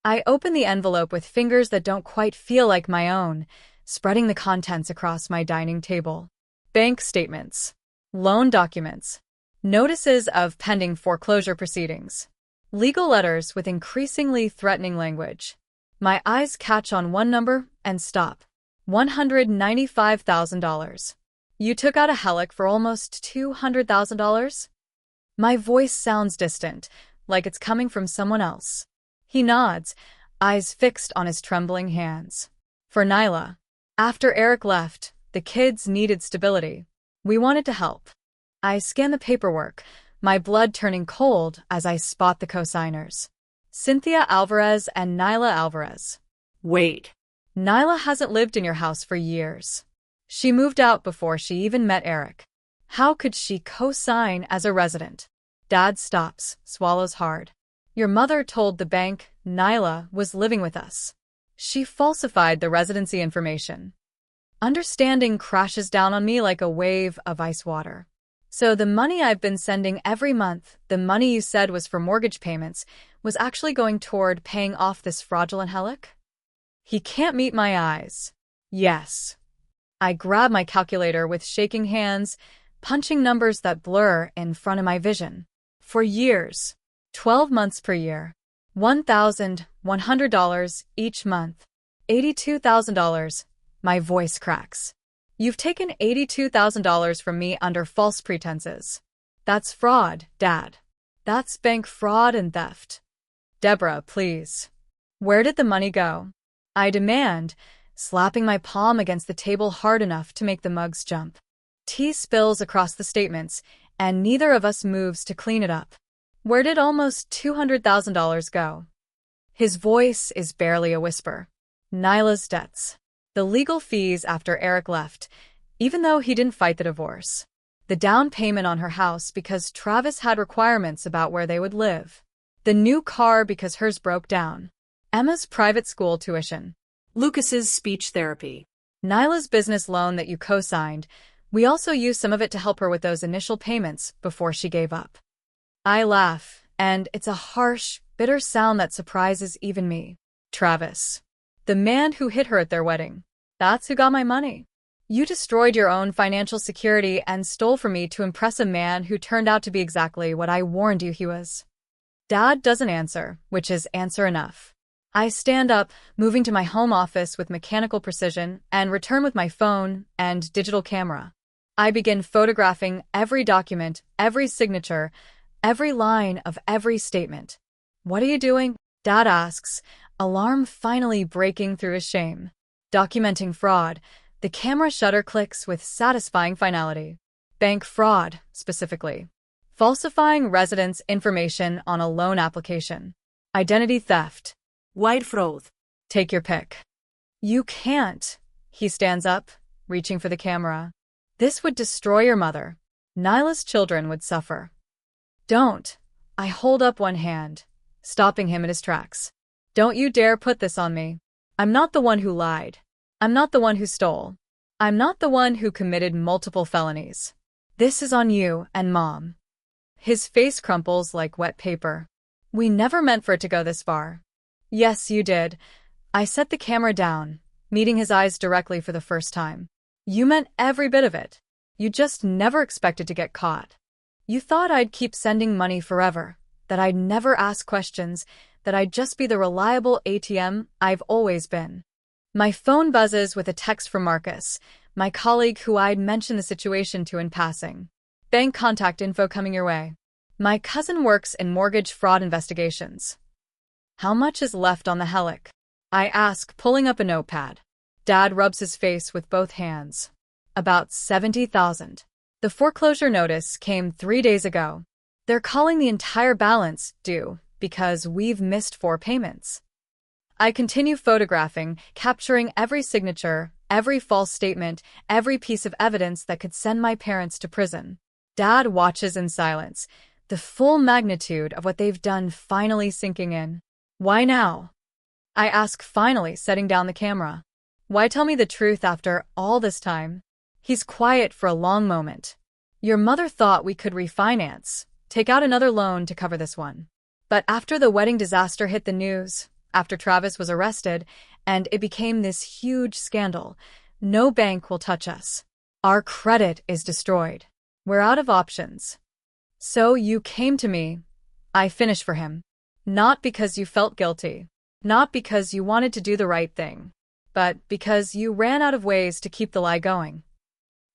I open the envelope with fingers that don't quite feel like my own, spreading the contents across my dining table. Bank statements. Loan documents. Notices of pending foreclosure proceedings. Legal letters with increasingly threatening language. My eyes catch on one number and stop. $195,000. "You took out a HELOC for almost $200,000? My voice sounds distant, like it's coming from someone else. He nods, eyes fixed on his trembling hands. "For Nyla. After Eric left, the kids needed stability. We wanted to help." I scan the paperwork, my blood turning cold as I spot the co-signers. Cynthia Alvarez and Nyla Alvarez.
Wait.
Nyla hasn't lived in your house for years. She moved out before she even met Eric. How could she co-sign as a resident? Dad stops, swallows hard. "Your mother told the bank Nyla was living with us. She falsified the residency information." Understanding crashes down on me like a wave of ice water. "So the money I've been sending every month, the money you said was for mortgage payments, was actually going toward paying off this fraudulent HELOC?" He can't meet my eyes. "Yes." I grab my calculator with shaking hands, punching numbers that blur in front of my vision. "For years. 12 months per year. $1,100 each month. $82,000. My voice cracks. "You've taken $82,000 from me under false pretenses. That's fraud, Dad. That's bank fraud and theft." "Deborah, please. Where did the money go?" I demand, slapping my palm against the table hard enough to make the mugs jump. Tea spills across the statements, and neither of us moves to clean it up. "Where did almost $200,000 go?" His voice is barely a whisper. "Nyla's debts. The legal fees after Eric left, even though he didn't fight the divorce. The down payment on her house because Travis had requirements about where they would live. The new car because hers broke down. Emma's private school tuition.
Lucas's speech therapy.
Nyla's business loan that you co-signed. We also used some of it to help her with those initial payments before she gave up." I laugh, and it's a harsh, bitter sound that surprises even me. "Travis. The man who hit her at their wedding. That's who got my money. You destroyed your own financial security and stole from me to impress a man who turned out to be exactly what I warned you he was." Dad doesn't answer, which is answer enough. I stand up, moving to my home office with mechanical precision, and return with my phone and digital camera. I begin photographing every document, every signature, every line of every statement. "What are you doing?" Dad asks, alarm finally breaking through his shame. "Documenting fraud." The camera shutter clicks with satisfying finality. Bank fraud, specifically. Falsifying residents' information on a loan application. Identity theft.
Wide fraud.
Take your pick. "You can't." He stands up, reaching for the camera. "This would destroy your mother. Nyla's children would suffer." "Don't." I hold up one hand, stopping him in his tracks. "Don't you dare put this on me. I'm not the one who lied. I'm not the one who stole. I'm not the one who committed multiple felonies. This is on you and Mom. His face crumples like wet paper. We never meant for it to go this far. Yes, you did. I set the camera down, meeting his eyes directly for the first time. You meant every bit of it. You just never expected to get caught. You thought I'd keep sending money forever, that I'd never ask questions, that I'd just be the reliable ATM I've always been. My phone buzzes with a text from Marcus, my colleague who I'd mentioned the situation to in passing. Bank contact info coming your way. My cousin works in mortgage fraud investigations. How much is left on the helic? I ask, pulling up a notepad. Dad rubs his face with both hands. About 70,000. The foreclosure notice came 3 days ago. They're calling the entire balance due because we've missed 4 payments. I continue photographing, capturing every signature, every false statement, every piece of evidence that could send my parents to prison. Dad watches in silence, the full magnitude of what they've done finally sinking in. Why now? I ask, finally setting down the camera. Why tell me the truth after all this time? He's quiet for a long moment. Your mother thought we could refinance, take out another loan to cover this one. But after the wedding disaster hit the news, after Travis was arrested, and it became this huge scandal, no bank will touch us. Our credit is destroyed. We're out of options. So you came to me. I finished for him. Not because you felt guilty. Not because you wanted to do the right thing. But because you ran out of ways to keep the lie going.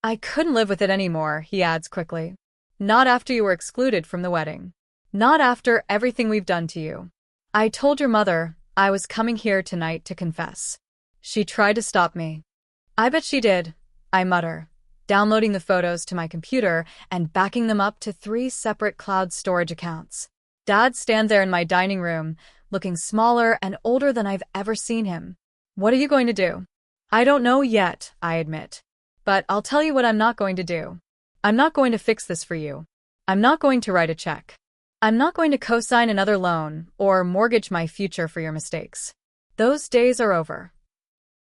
I couldn't live with it anymore, he adds quickly. Not after you were excluded from the wedding. Not after everything we've done to you. I told your mother I was coming here tonight to confess. She tried to stop me. I bet she did, I mutter, downloading the photos to my computer and backing them up to 3 separate cloud storage accounts. Dad stands there in my dining room, looking smaller and older than I've ever seen him. What are you going to do? I don't know yet, I admit. But I'll tell you what I'm not going to do. I'm not going to fix this for you. I'm not going to write a check. I'm not going to co-sign another loan or mortgage my future for your mistakes. Those days are over.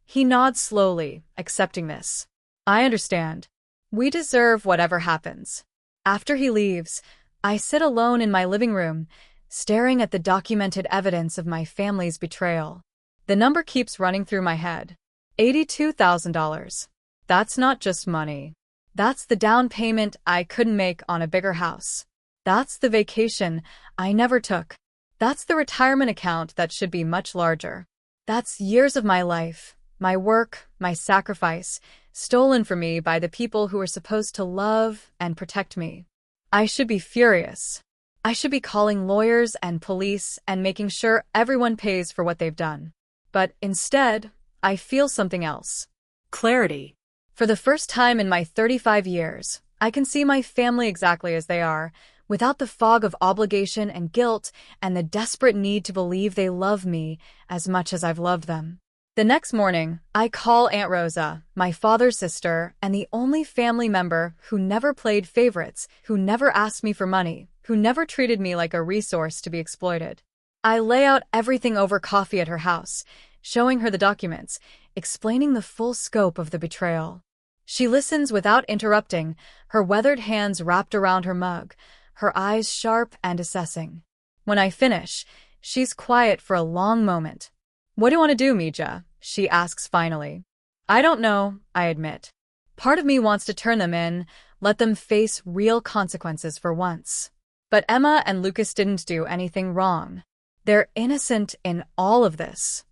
He nods slowly, accepting this. I understand. We deserve whatever happens. After he leaves, I sit alone in my living room, staring at the documented evidence of my family's betrayal. The number keeps running through my head. $82,000. That's not just money. That's the down payment I couldn't make on a bigger house. That's the vacation I never took. That's the retirement account that should be much larger. That's years of my life, my work, my sacrifice, stolen from me by the people who were supposed to love and protect me. I should be furious. I should be calling lawyers and police and making sure everyone pays for what they've done. But instead, I feel something else.
Clarity.
For the first time in my 35 years, I can see my family exactly as they are, without the fog of obligation and guilt and the desperate need to believe they love me as much as I've loved them. The next morning, I call Aunt Rosa, my father's sister, and the only family member who never played favorites, who never asked me for money, who never treated me like a resource to be exploited. I lay out everything over coffee at her house, showing her the documents, explaining the full scope of the betrayal. She listens without interrupting, her weathered hands wrapped around her mug, her eyes sharp and assessing. When I finish, she's quiet for a long moment. What do you want to do, Mija? She asks finally. I don't know, I admit. Part of me wants to turn them in, let them face real consequences for once. But Emma and Lucas didn't do anything wrong. They're innocent in all of this.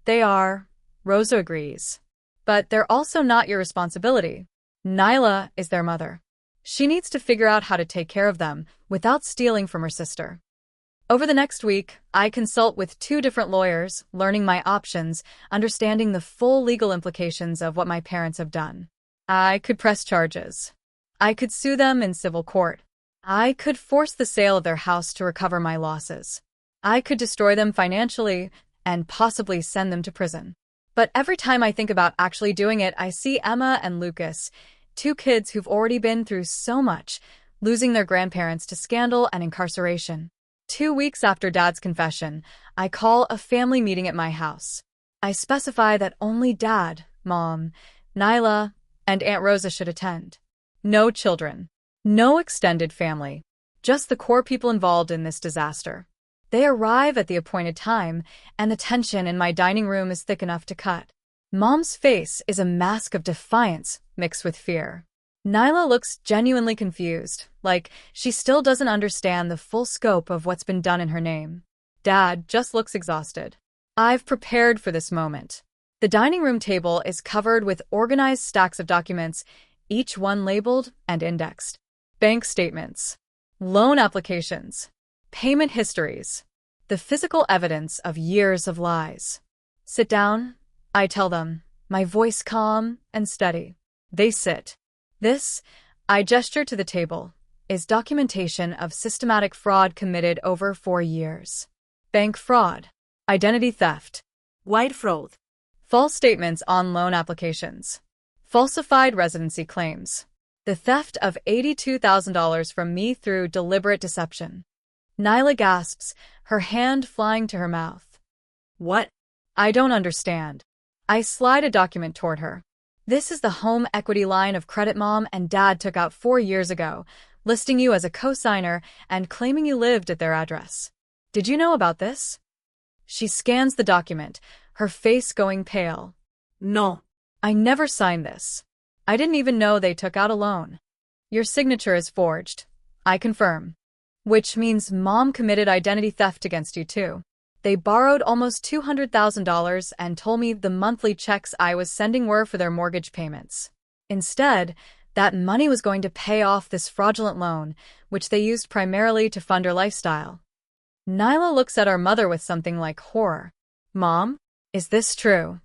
They are, Rosa agrees. But they're also not your responsibility. Nyla is their mother. She needs to figure out how to take care of them without stealing from her sister. Over the next week, I consult with 2 different lawyers, learning my options, understanding the full legal implications of what my parents have done. I could press charges. I could sue them in civil court. I could force the sale of their house to recover my losses. I could destroy them financially and possibly send them to prison. But every time I think about actually doing it, I see Emma and Lucas, 2 kids who've already been through so much, losing their grandparents to scandal and incarceration. 2 weeks after Dad's confession, I call a family meeting at my house. I specify that only Dad, Mom, Nyla, and Aunt Rosa should attend. No children. No extended family. Just the core people involved in this disaster. They arrive at the appointed time, and the tension in my dining room is thick enough to cut. Mom's face is a mask of defiance mixed with fear. Nyla looks genuinely confused, like she still doesn't understand the full scope of what's been done in her name. Dad just looks exhausted. I've prepared for this moment. The dining room table is covered with organized stacks of documents, each one labeled and indexed. Bank statements, loan applications, payment histories, the physical evidence of years of lies. Sit down, I tell them, my voice calm and steady. They sit. This, I gesture to the table, is documentation of systematic fraud committed over 4 years. Bank fraud, identity theft,
Wide fraud.
false statements on loan applications, falsified residency claims, the theft of $82,000 from me through deliberate deception. Nyla gasps, her hand flying to her mouth.
What?
I don't understand. I slide a document toward her. This is the home equity line of credit Mom and Dad took out 4 years ago, listing you as a co-signer and claiming you lived at their address. Did you know about this? She scans the document, her face going pale.
No.
I never signed this. I didn't even know they took out a loan. Your signature is forged. I confirm. Which means Mom committed identity theft against you too. They borrowed almost $200,000 and told me the monthly checks I was sending were for their mortgage payments. Instead, that money was going to pay off this fraudulent loan, which they used primarily to fund her lifestyle. Nyla looks at our mother with something like horror. Mom, is this true?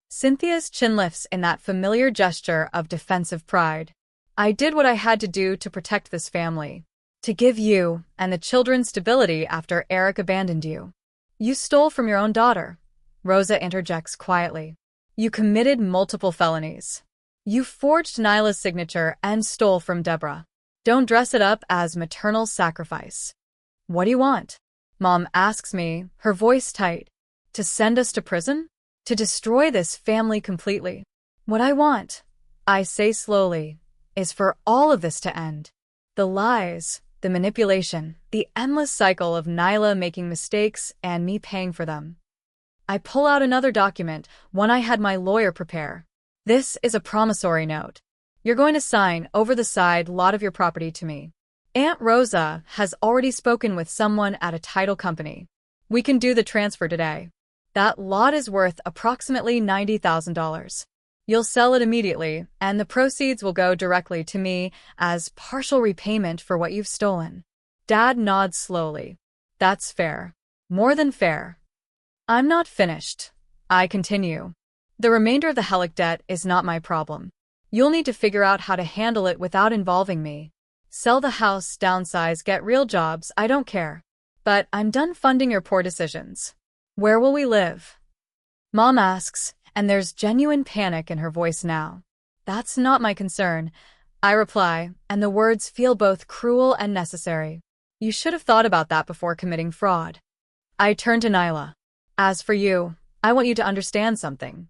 Cynthia's chin lifts in that familiar gesture of defensive pride. I did what I had to do to protect this family, to give you and the children stability after Eric abandoned you. You stole from your own daughter, Rosa interjects quietly. You committed multiple felonies. You forged Nyla's signature and stole from Deborah. Don't dress it up as maternal sacrifice. What do you want? Mom asks me, her voice tight. To send us to prison? To destroy this family completely? What I want, I say slowly, is for all of this to end. The lies, the manipulation, the endless cycle of Nyla making mistakes and me paying for them. I pull out another document, one I had my lawyer prepare. This is a promissory note. You're going to sign over the side lot of your property to me. Aunt Rosa has already spoken with someone at a title company. We can do the transfer today. That lot is worth approximately $90,000. You'll sell it immediately, and the proceeds will go directly to me as partial repayment for what you've stolen. Dad nods slowly. That's fair. More than fair. I'm not finished. I continue. The remainder of the Helic debt is not my problem. You'll need to figure out how to handle it without involving me. Sell the house, downsize, get real jobs, I don't care. But I'm done funding your poor decisions. Where will we live? Mom asks, and there's genuine panic in her voice now. That's not my concern, I reply, and the words feel both cruel and necessary. You should have thought about that before committing fraud. I turn to Nyla. As for you, I want you to understand something.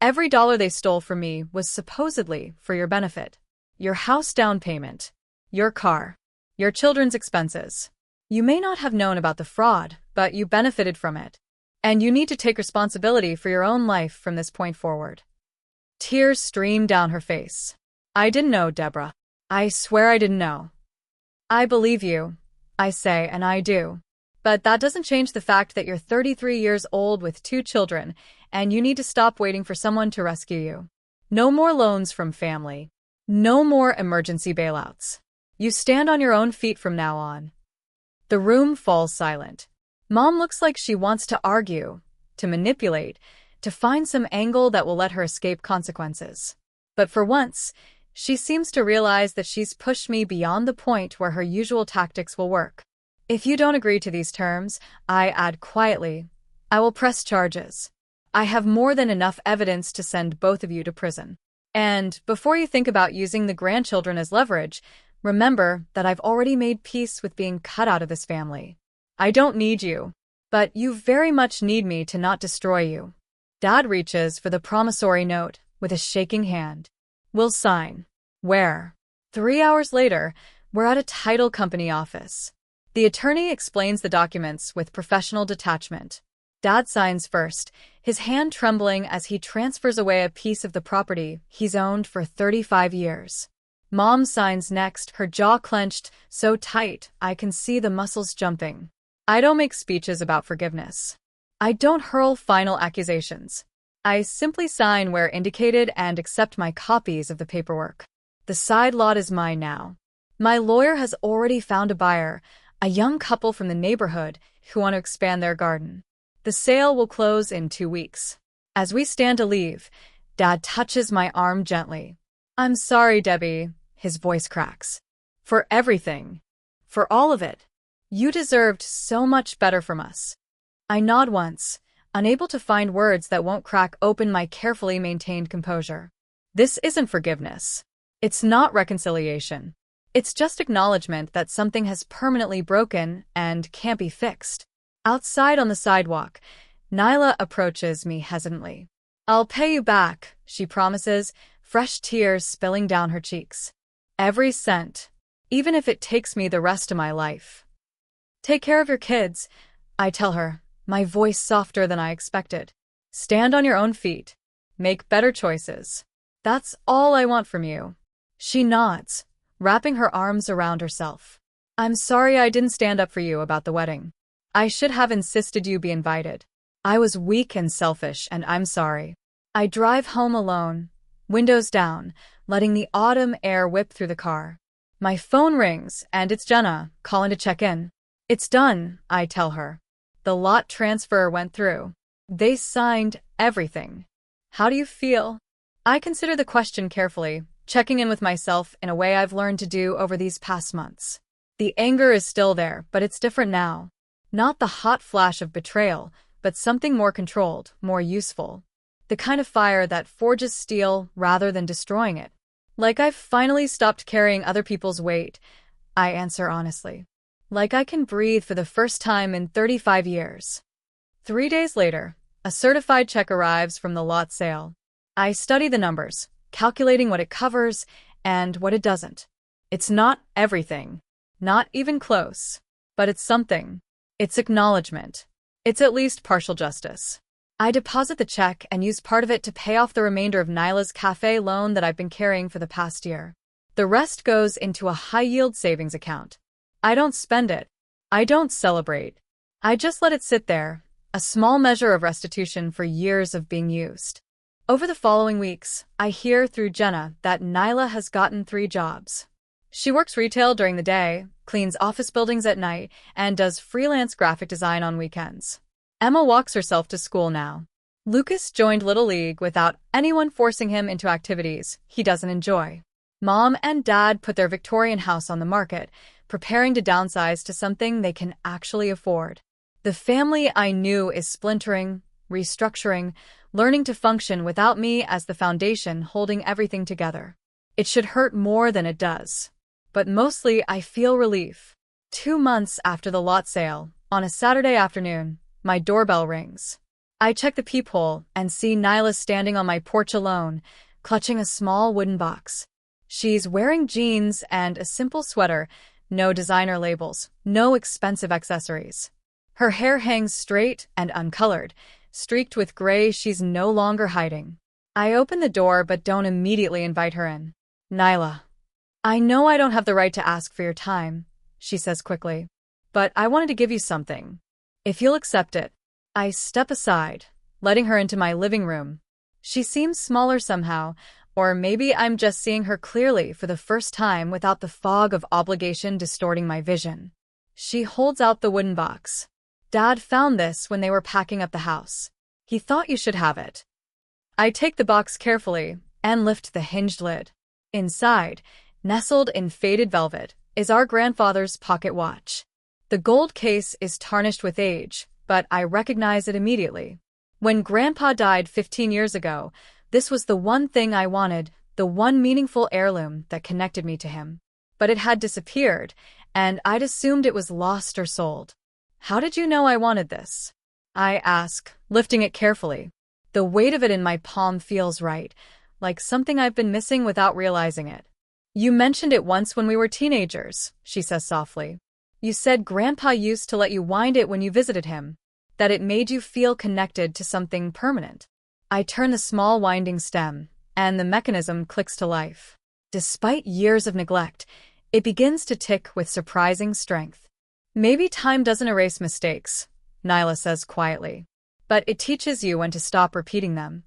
Every dollar they stole from me was supposedly for your benefit. Your house down payment, your car, your children's expenses. You may not have known about the fraud, but you benefited from it. And you need to take responsibility for your own life from this point forward. Tears stream down her face. I didn't know, Deborah. I swear I didn't know. I believe you, I say, and I do. But that doesn't change the fact that you're 33 years old with 2 children, and you need to stop waiting for someone to rescue you. No more loans from family. No more emergency bailouts. You stand on your own feet from now on. The room falls silent. Mom looks like she wants to argue, to manipulate, to find some angle that will let her escape consequences. But for once, she seems to realize that she's pushed me beyond the point where her usual tactics will work. If you don't agree to these terms, I add quietly, I will press charges. I have more than enough evidence to send both of you to prison. And before you think about using the grandchildren as leverage, remember that I've already made peace with being cut out of this family. I don't need you, but you very much need me to not destroy you. Dad reaches for the promissory note with a shaking hand. We'll sign. Where? 3 hours later, we're at a title company office. The attorney explains the documents with professional detachment. Dad signs first, his hand trembling as he transfers away a piece of the property he's owned for 35 years. Mom signs next, her jaw clenched so tight I can see the muscles jumping. I don't make speeches about forgiveness. I don't hurl final accusations. I simply sign where indicated and accept my copies of the paperwork. The side lot is mine now. My lawyer has already found a buyer, a young couple from the neighborhood who want to expand their garden. The sale will close in 2 weeks. As we stand to leave, Dad touches my arm gently. I'm sorry, Debbie, his voice cracks. For everything. For all of it. You deserved so much better from us. I nod once, unable to find words that won't crack open my carefully maintained composure. This isn't forgiveness. It's not reconciliation. It's just acknowledgement that something has permanently broken and can't be fixed. Outside on the sidewalk, Nyla approaches me hesitantly. I'll pay you back, she promises, fresh tears spilling down her cheeks. Every cent, even if it takes me the rest of my life. Take care of your kids, I tell her, my voice softer than I expected. Stand on your own feet. Make better choices. That's all I want from you. She nods, wrapping her arms around herself. I'm sorry I didn't stand up for you about the wedding. I should have insisted you be invited. I was weak and selfish, and I'm sorry. I drive home alone, windows down, letting the autumn air whip through the car. My phone rings, and it's Jenna, calling to check in. It's done, I tell her. The lot transfer went through. They signed everything. How do you feel? I consider the question carefully, checking in with myself in a way I've learned to do over these past months. The anger is still there, but it's different now. Not the hot flash of betrayal, but something more controlled, more useful. The kind of fire that forges steel rather than destroying it. Like I've finally stopped carrying other people's weight, I answer honestly. Like I can breathe for the first time in 35 years. 3 days later, a certified check arrives from the lot sale. I study the numbers, calculating what it covers and what it doesn't. It's not everything, not even close, but it's something. It's acknowledgement. It's at least partial justice. I deposit the check and use part of it to pay off the remainder of Nyla's cafe loan that I've been carrying for the past year. The rest goes into a high-yield savings account. I don't spend it. I don't celebrate. I just let it sit there, a small measure of restitution for years of being used. Over the following weeks, I hear through Jenna that Nyla has gotten 3 jobs. She works retail during the day, cleans office buildings at night, and does freelance graphic design on weekends. Emma walks herself to school now. Lucas joined Little League without anyone forcing him into activities he doesn't enjoy. Mom and Dad put their Victorian house on the market, preparing to downsize to something they can actually afford. The family I knew is splintering, restructuring, learning to function without me as the foundation holding everything together. It should hurt more than it does. But mostly I feel relief. 2 months after the lot sale, on a Saturday afternoon, my doorbell rings. I check the peephole and see Nyla standing on my porch alone, clutching a small wooden box. She's wearing jeans and a simple sweater, no designer labels, no expensive accessories. Her hair hangs straight and uncolored, streaked with gray she's no longer hiding. I open the door but don't immediately invite her in. Nyla. I know I don't have the right to ask for your time, she says quickly, but I wanted to give you something. If you'll accept it. I step aside, letting her into my living room. She seems smaller somehow, or maybe I'm just seeing her clearly for the first time without the fog of obligation distorting my vision. She holds out the wooden box. Dad found this when they were packing up the house. He thought you should have it. I take the box carefully and lift the hinged lid. Inside, nestled in faded velvet, is our grandfather's pocket watch. The gold case is tarnished with age, but I recognize it immediately. When Grandpa died 15 years ago, this was the one thing I wanted, the one meaningful heirloom that connected me to him. But it had disappeared, and I'd assumed it was lost or sold. How did you know I wanted this? I ask, lifting it carefully. The weight of it in my palm feels right, like something I've been missing without realizing it. You mentioned it once when we were teenagers, she says softly. You said Grandpa used to let you wind it when you visited him, that it made you feel connected to something permanent. I turn the small winding stem, and the mechanism clicks to life. Despite years of neglect, it begins to tick with surprising strength. Maybe time doesn't erase mistakes, Nyla says quietly, but it teaches you when to stop repeating them.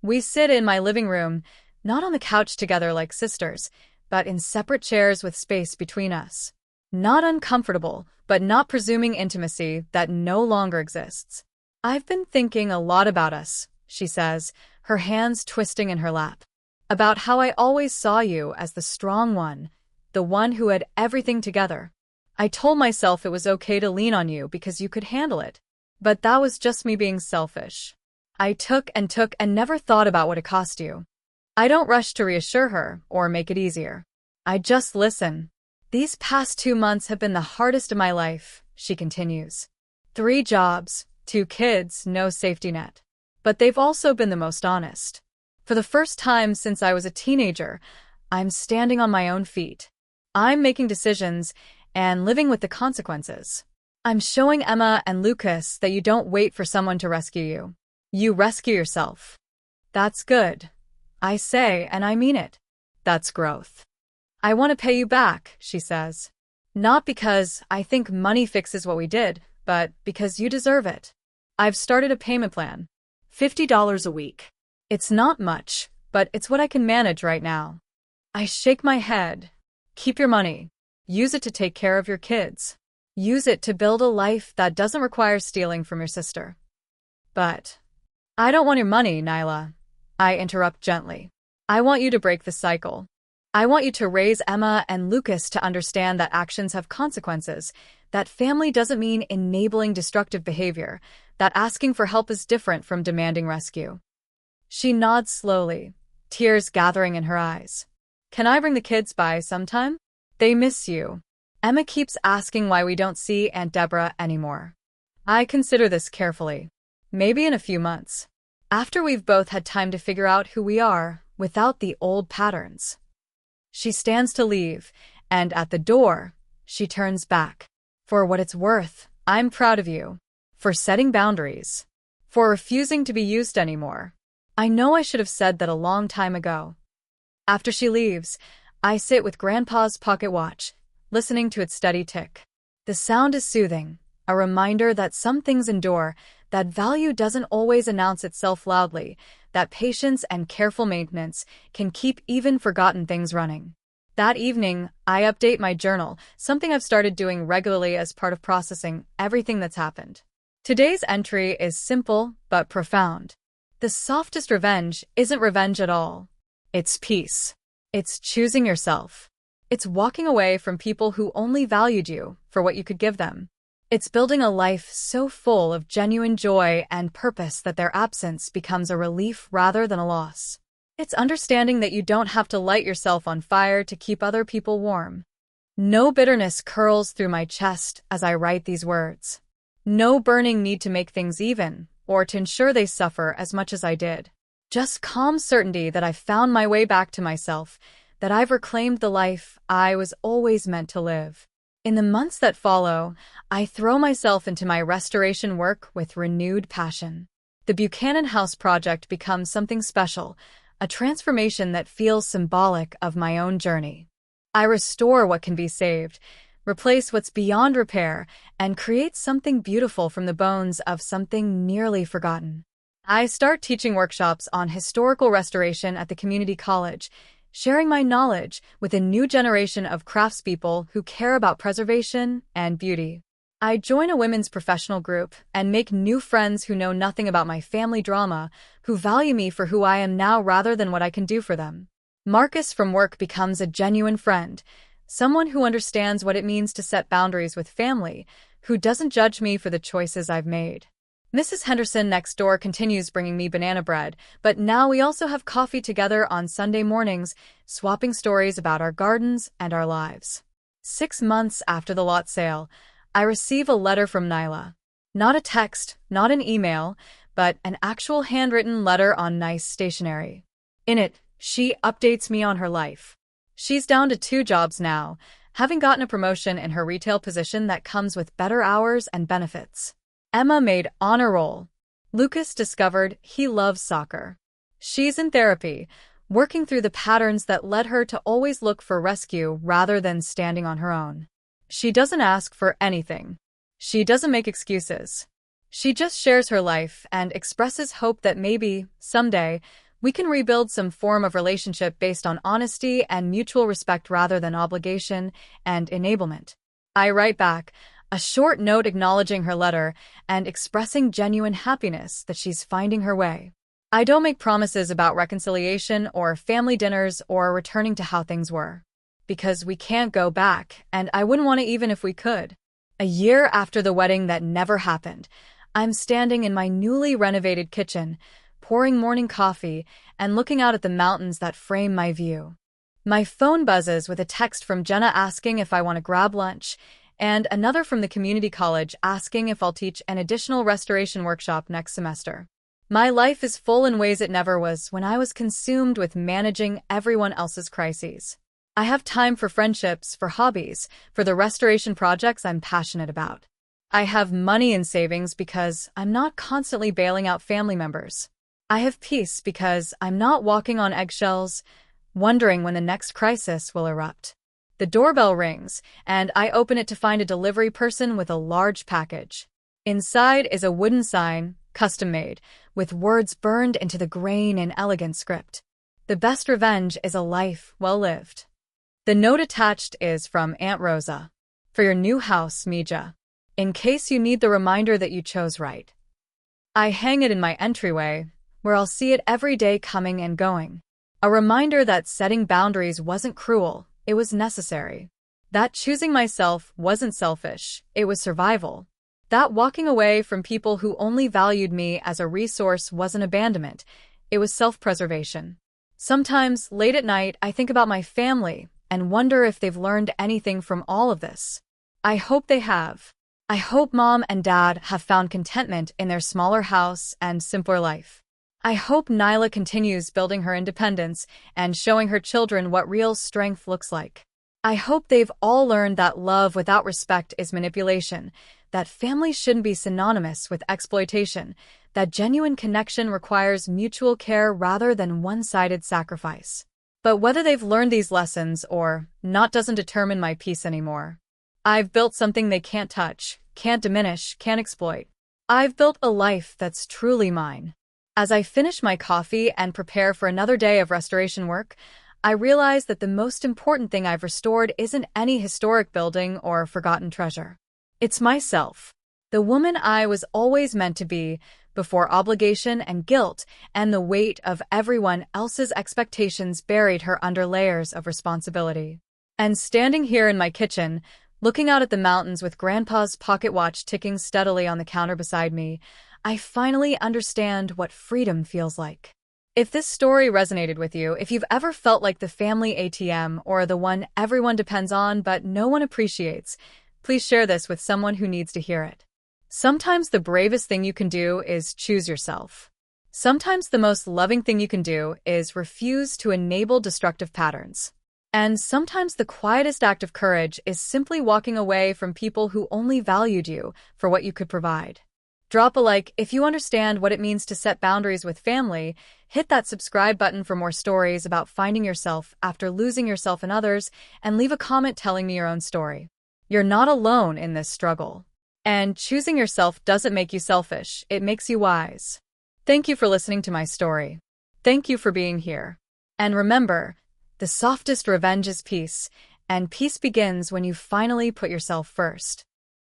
We sit in my living room, not on the couch together like sisters, but in separate chairs with space between us. Not uncomfortable, but not presuming intimacy that no longer exists. I've been thinking a lot about us, she says, her hands twisting in her lap. About how I always saw you as the strong one, the one who had everything together. I told myself it was okay to lean on you because you could handle it. But that was just me being selfish. I took and never thought about what it cost you. I don't rush to reassure her or make it easier. I just listen. These past 2 months have been the hardest of my life, she continues. 3 jobs, 2 kids, no safety net. But they've also been the most honest. For the first time since I was a teenager, I'm standing on my own feet. I'm making decisions and living with the consequences. I'm showing Emma and Lucas that you don't wait for someone to rescue you. You rescue yourself. That's good. I say, and I mean it. That's growth. I want to pay you back, she says. Not because I think money fixes what we did, but because you deserve it. I've started a payment plan.
$50 a week.
It's not much, but it's what I can manage right now. I shake my head. Keep your money. Use it to take care of your kids. Use it to build a life that doesn't require stealing from your sister. But I don't want your money, Nyla. I interrupt gently. I want you to break the cycle. I want you to raise Emma and Lucas to understand that actions have consequences, that family doesn't mean enabling destructive behavior, that asking for help is different from demanding rescue. She nods slowly, tears gathering in her eyes. Can I bring the kids by sometime? They miss you. Emma keeps asking why we don't see Aunt Deborah anymore. I consider this carefully. Maybe in a few months. After we've both had time to figure out who we are without the old patterns. She stands to leave, and at the door, she turns back. For what it's worth, I'm proud of you. For setting boundaries. For refusing to be used anymore. I know I should have said that a long time ago. After she leaves, I sit with Grandpa's pocket watch, listening to its steady tick. The sound is soothing, a reminder that some things endure, that value doesn't always announce itself loudly, that patience and careful maintenance can keep even forgotten things running. That evening, I update my journal, something I've started doing regularly as part of processing everything that's happened. Today's entry is simple but profound. The softest revenge isn't revenge at all. It's peace. It's choosing yourself. It's walking away from people who only valued you for what you could give them. It's building a life so full of genuine joy and purpose that their absence becomes a relief rather than a loss. It's understanding that you don't have to light yourself on fire to keep other people warm. No bitterness curls through my chest as I write these words. No burning need to make things even, or to ensure they suffer as much as I did. Just calm certainty that I've found my way back to myself, that I've reclaimed the life I was always meant to live. In the months that follow, I throw myself into my restoration work with renewed passion. The Buchanan House project becomes something special, a transformation that feels symbolic of my own journey. I restore what can be saved, replace what's beyond repair, and create something beautiful from the bones of something nearly forgotten. I start teaching workshops on historical restoration at the community college, sharing my knowledge with a new generation of craftspeople who care about preservation and beauty. I join a women's professional group and make new friends who know nothing about my family drama, who value me for who I am now rather than what I can do for them. Marcus from work becomes a genuine friend, someone who understands what it means to set boundaries with family, who doesn't judge me for the choices I've made. Mrs. Henderson next door continues bringing me banana bread, but now we also have coffee together on Sunday mornings, swapping stories about our gardens and our lives. 6 months after the lot sale, I receive a letter from Nyla. Not a text, not an email, but an actual handwritten letter on nice stationery. In it, she updates me on her life. She's down to 2 jobs now, having gotten a promotion in her retail position that comes with better hours and benefits. Emma made honor roll. Lucas discovered he loves soccer. She's in therapy, working through the patterns that led her to always look for rescue rather than standing on her own. She doesn't ask for anything. She doesn't make excuses. She just shares her life and expresses hope that maybe, someday, we can rebuild some form of relationship based on honesty and mutual respect rather than obligation and enablement. I write back a short note acknowledging her letter and expressing genuine happiness that she's finding her way. I don't make promises about reconciliation or family dinners or returning to how things were. Because we can't go back, and I wouldn't want to even if we could. A year after the wedding that never happened, I'm standing in my newly renovated kitchen, pouring morning coffee and looking out at the mountains that frame my view. My phone buzzes with a text from Jenna asking if I want to grab lunch, and another from the community college asking if I'll teach an additional restoration workshop next semester. My life is full in ways it never was when I was consumed with managing everyone else's crises. I have time for friendships, for hobbies, for the restoration projects I'm passionate about. I have money in savings because I'm not constantly bailing out family members. I have peace because I'm not walking on eggshells, wondering when the next crisis will erupt. The doorbell rings, and I open it to find a delivery person with a large package. Inside is a wooden sign, custom-made, with words burned into the grain in elegant script. The best revenge is a life well lived. The note attached is from Aunt Rosa. For your new house, Mija. In case you need the reminder that you chose right. I hang it in my entryway, where I'll see it every day coming and going. A reminder that setting boundaries wasn't cruel, it was necessary. That choosing myself wasn't selfish, it was survival. That walking away from people who only valued me as a resource wasn't abandonment, it was self-preservation. Sometimes, late at night, I think about my family and wonder if they've learned anything from all of this. I hope they have. I hope Mom and Dad have found contentment in their smaller house and simpler life. I hope Nyla continues building her independence and showing her children what real strength looks like. I hope they've all learned that love without respect is manipulation, that family shouldn't be synonymous with exploitation, that genuine connection requires mutual care rather than one-sided sacrifice. But whether they've learned these lessons or not doesn't determine my peace anymore. I've built something they can't touch, can't diminish, can't exploit. I've built a life that's truly mine. As I finish my coffee and prepare for another day of restoration work, I realize that the most important thing I've restored isn't any historic building or forgotten treasure. It's myself, the woman I was always meant to be, before obligation and guilt and the weight of everyone else's expectations buried her under layers of responsibility. And standing here in my kitchen, looking out at the mountains with Grandpa's pocket watch ticking steadily on the counter beside me, I finally understand what freedom feels like. If this story resonated with you, if you've ever felt like the family ATM or the one everyone depends on but no one appreciates, please share this with someone who needs to hear it. Sometimes the bravest thing you can do is choose yourself. Sometimes the most loving thing you can do is refuse to enable destructive patterns. And sometimes the quietest act of courage is simply walking away from people who only valued you for what you could provide. Drop a like if you understand what it means to set boundaries with family, hit that subscribe button for more stories about finding yourself after losing yourself in others, and leave a comment telling me your own story. You're not alone in this struggle. And choosing yourself doesn't make you selfish, it makes you wise. Thank you for listening to my story. Thank you for being here. And remember, the softest revenge is peace, and peace begins when you finally put yourself first.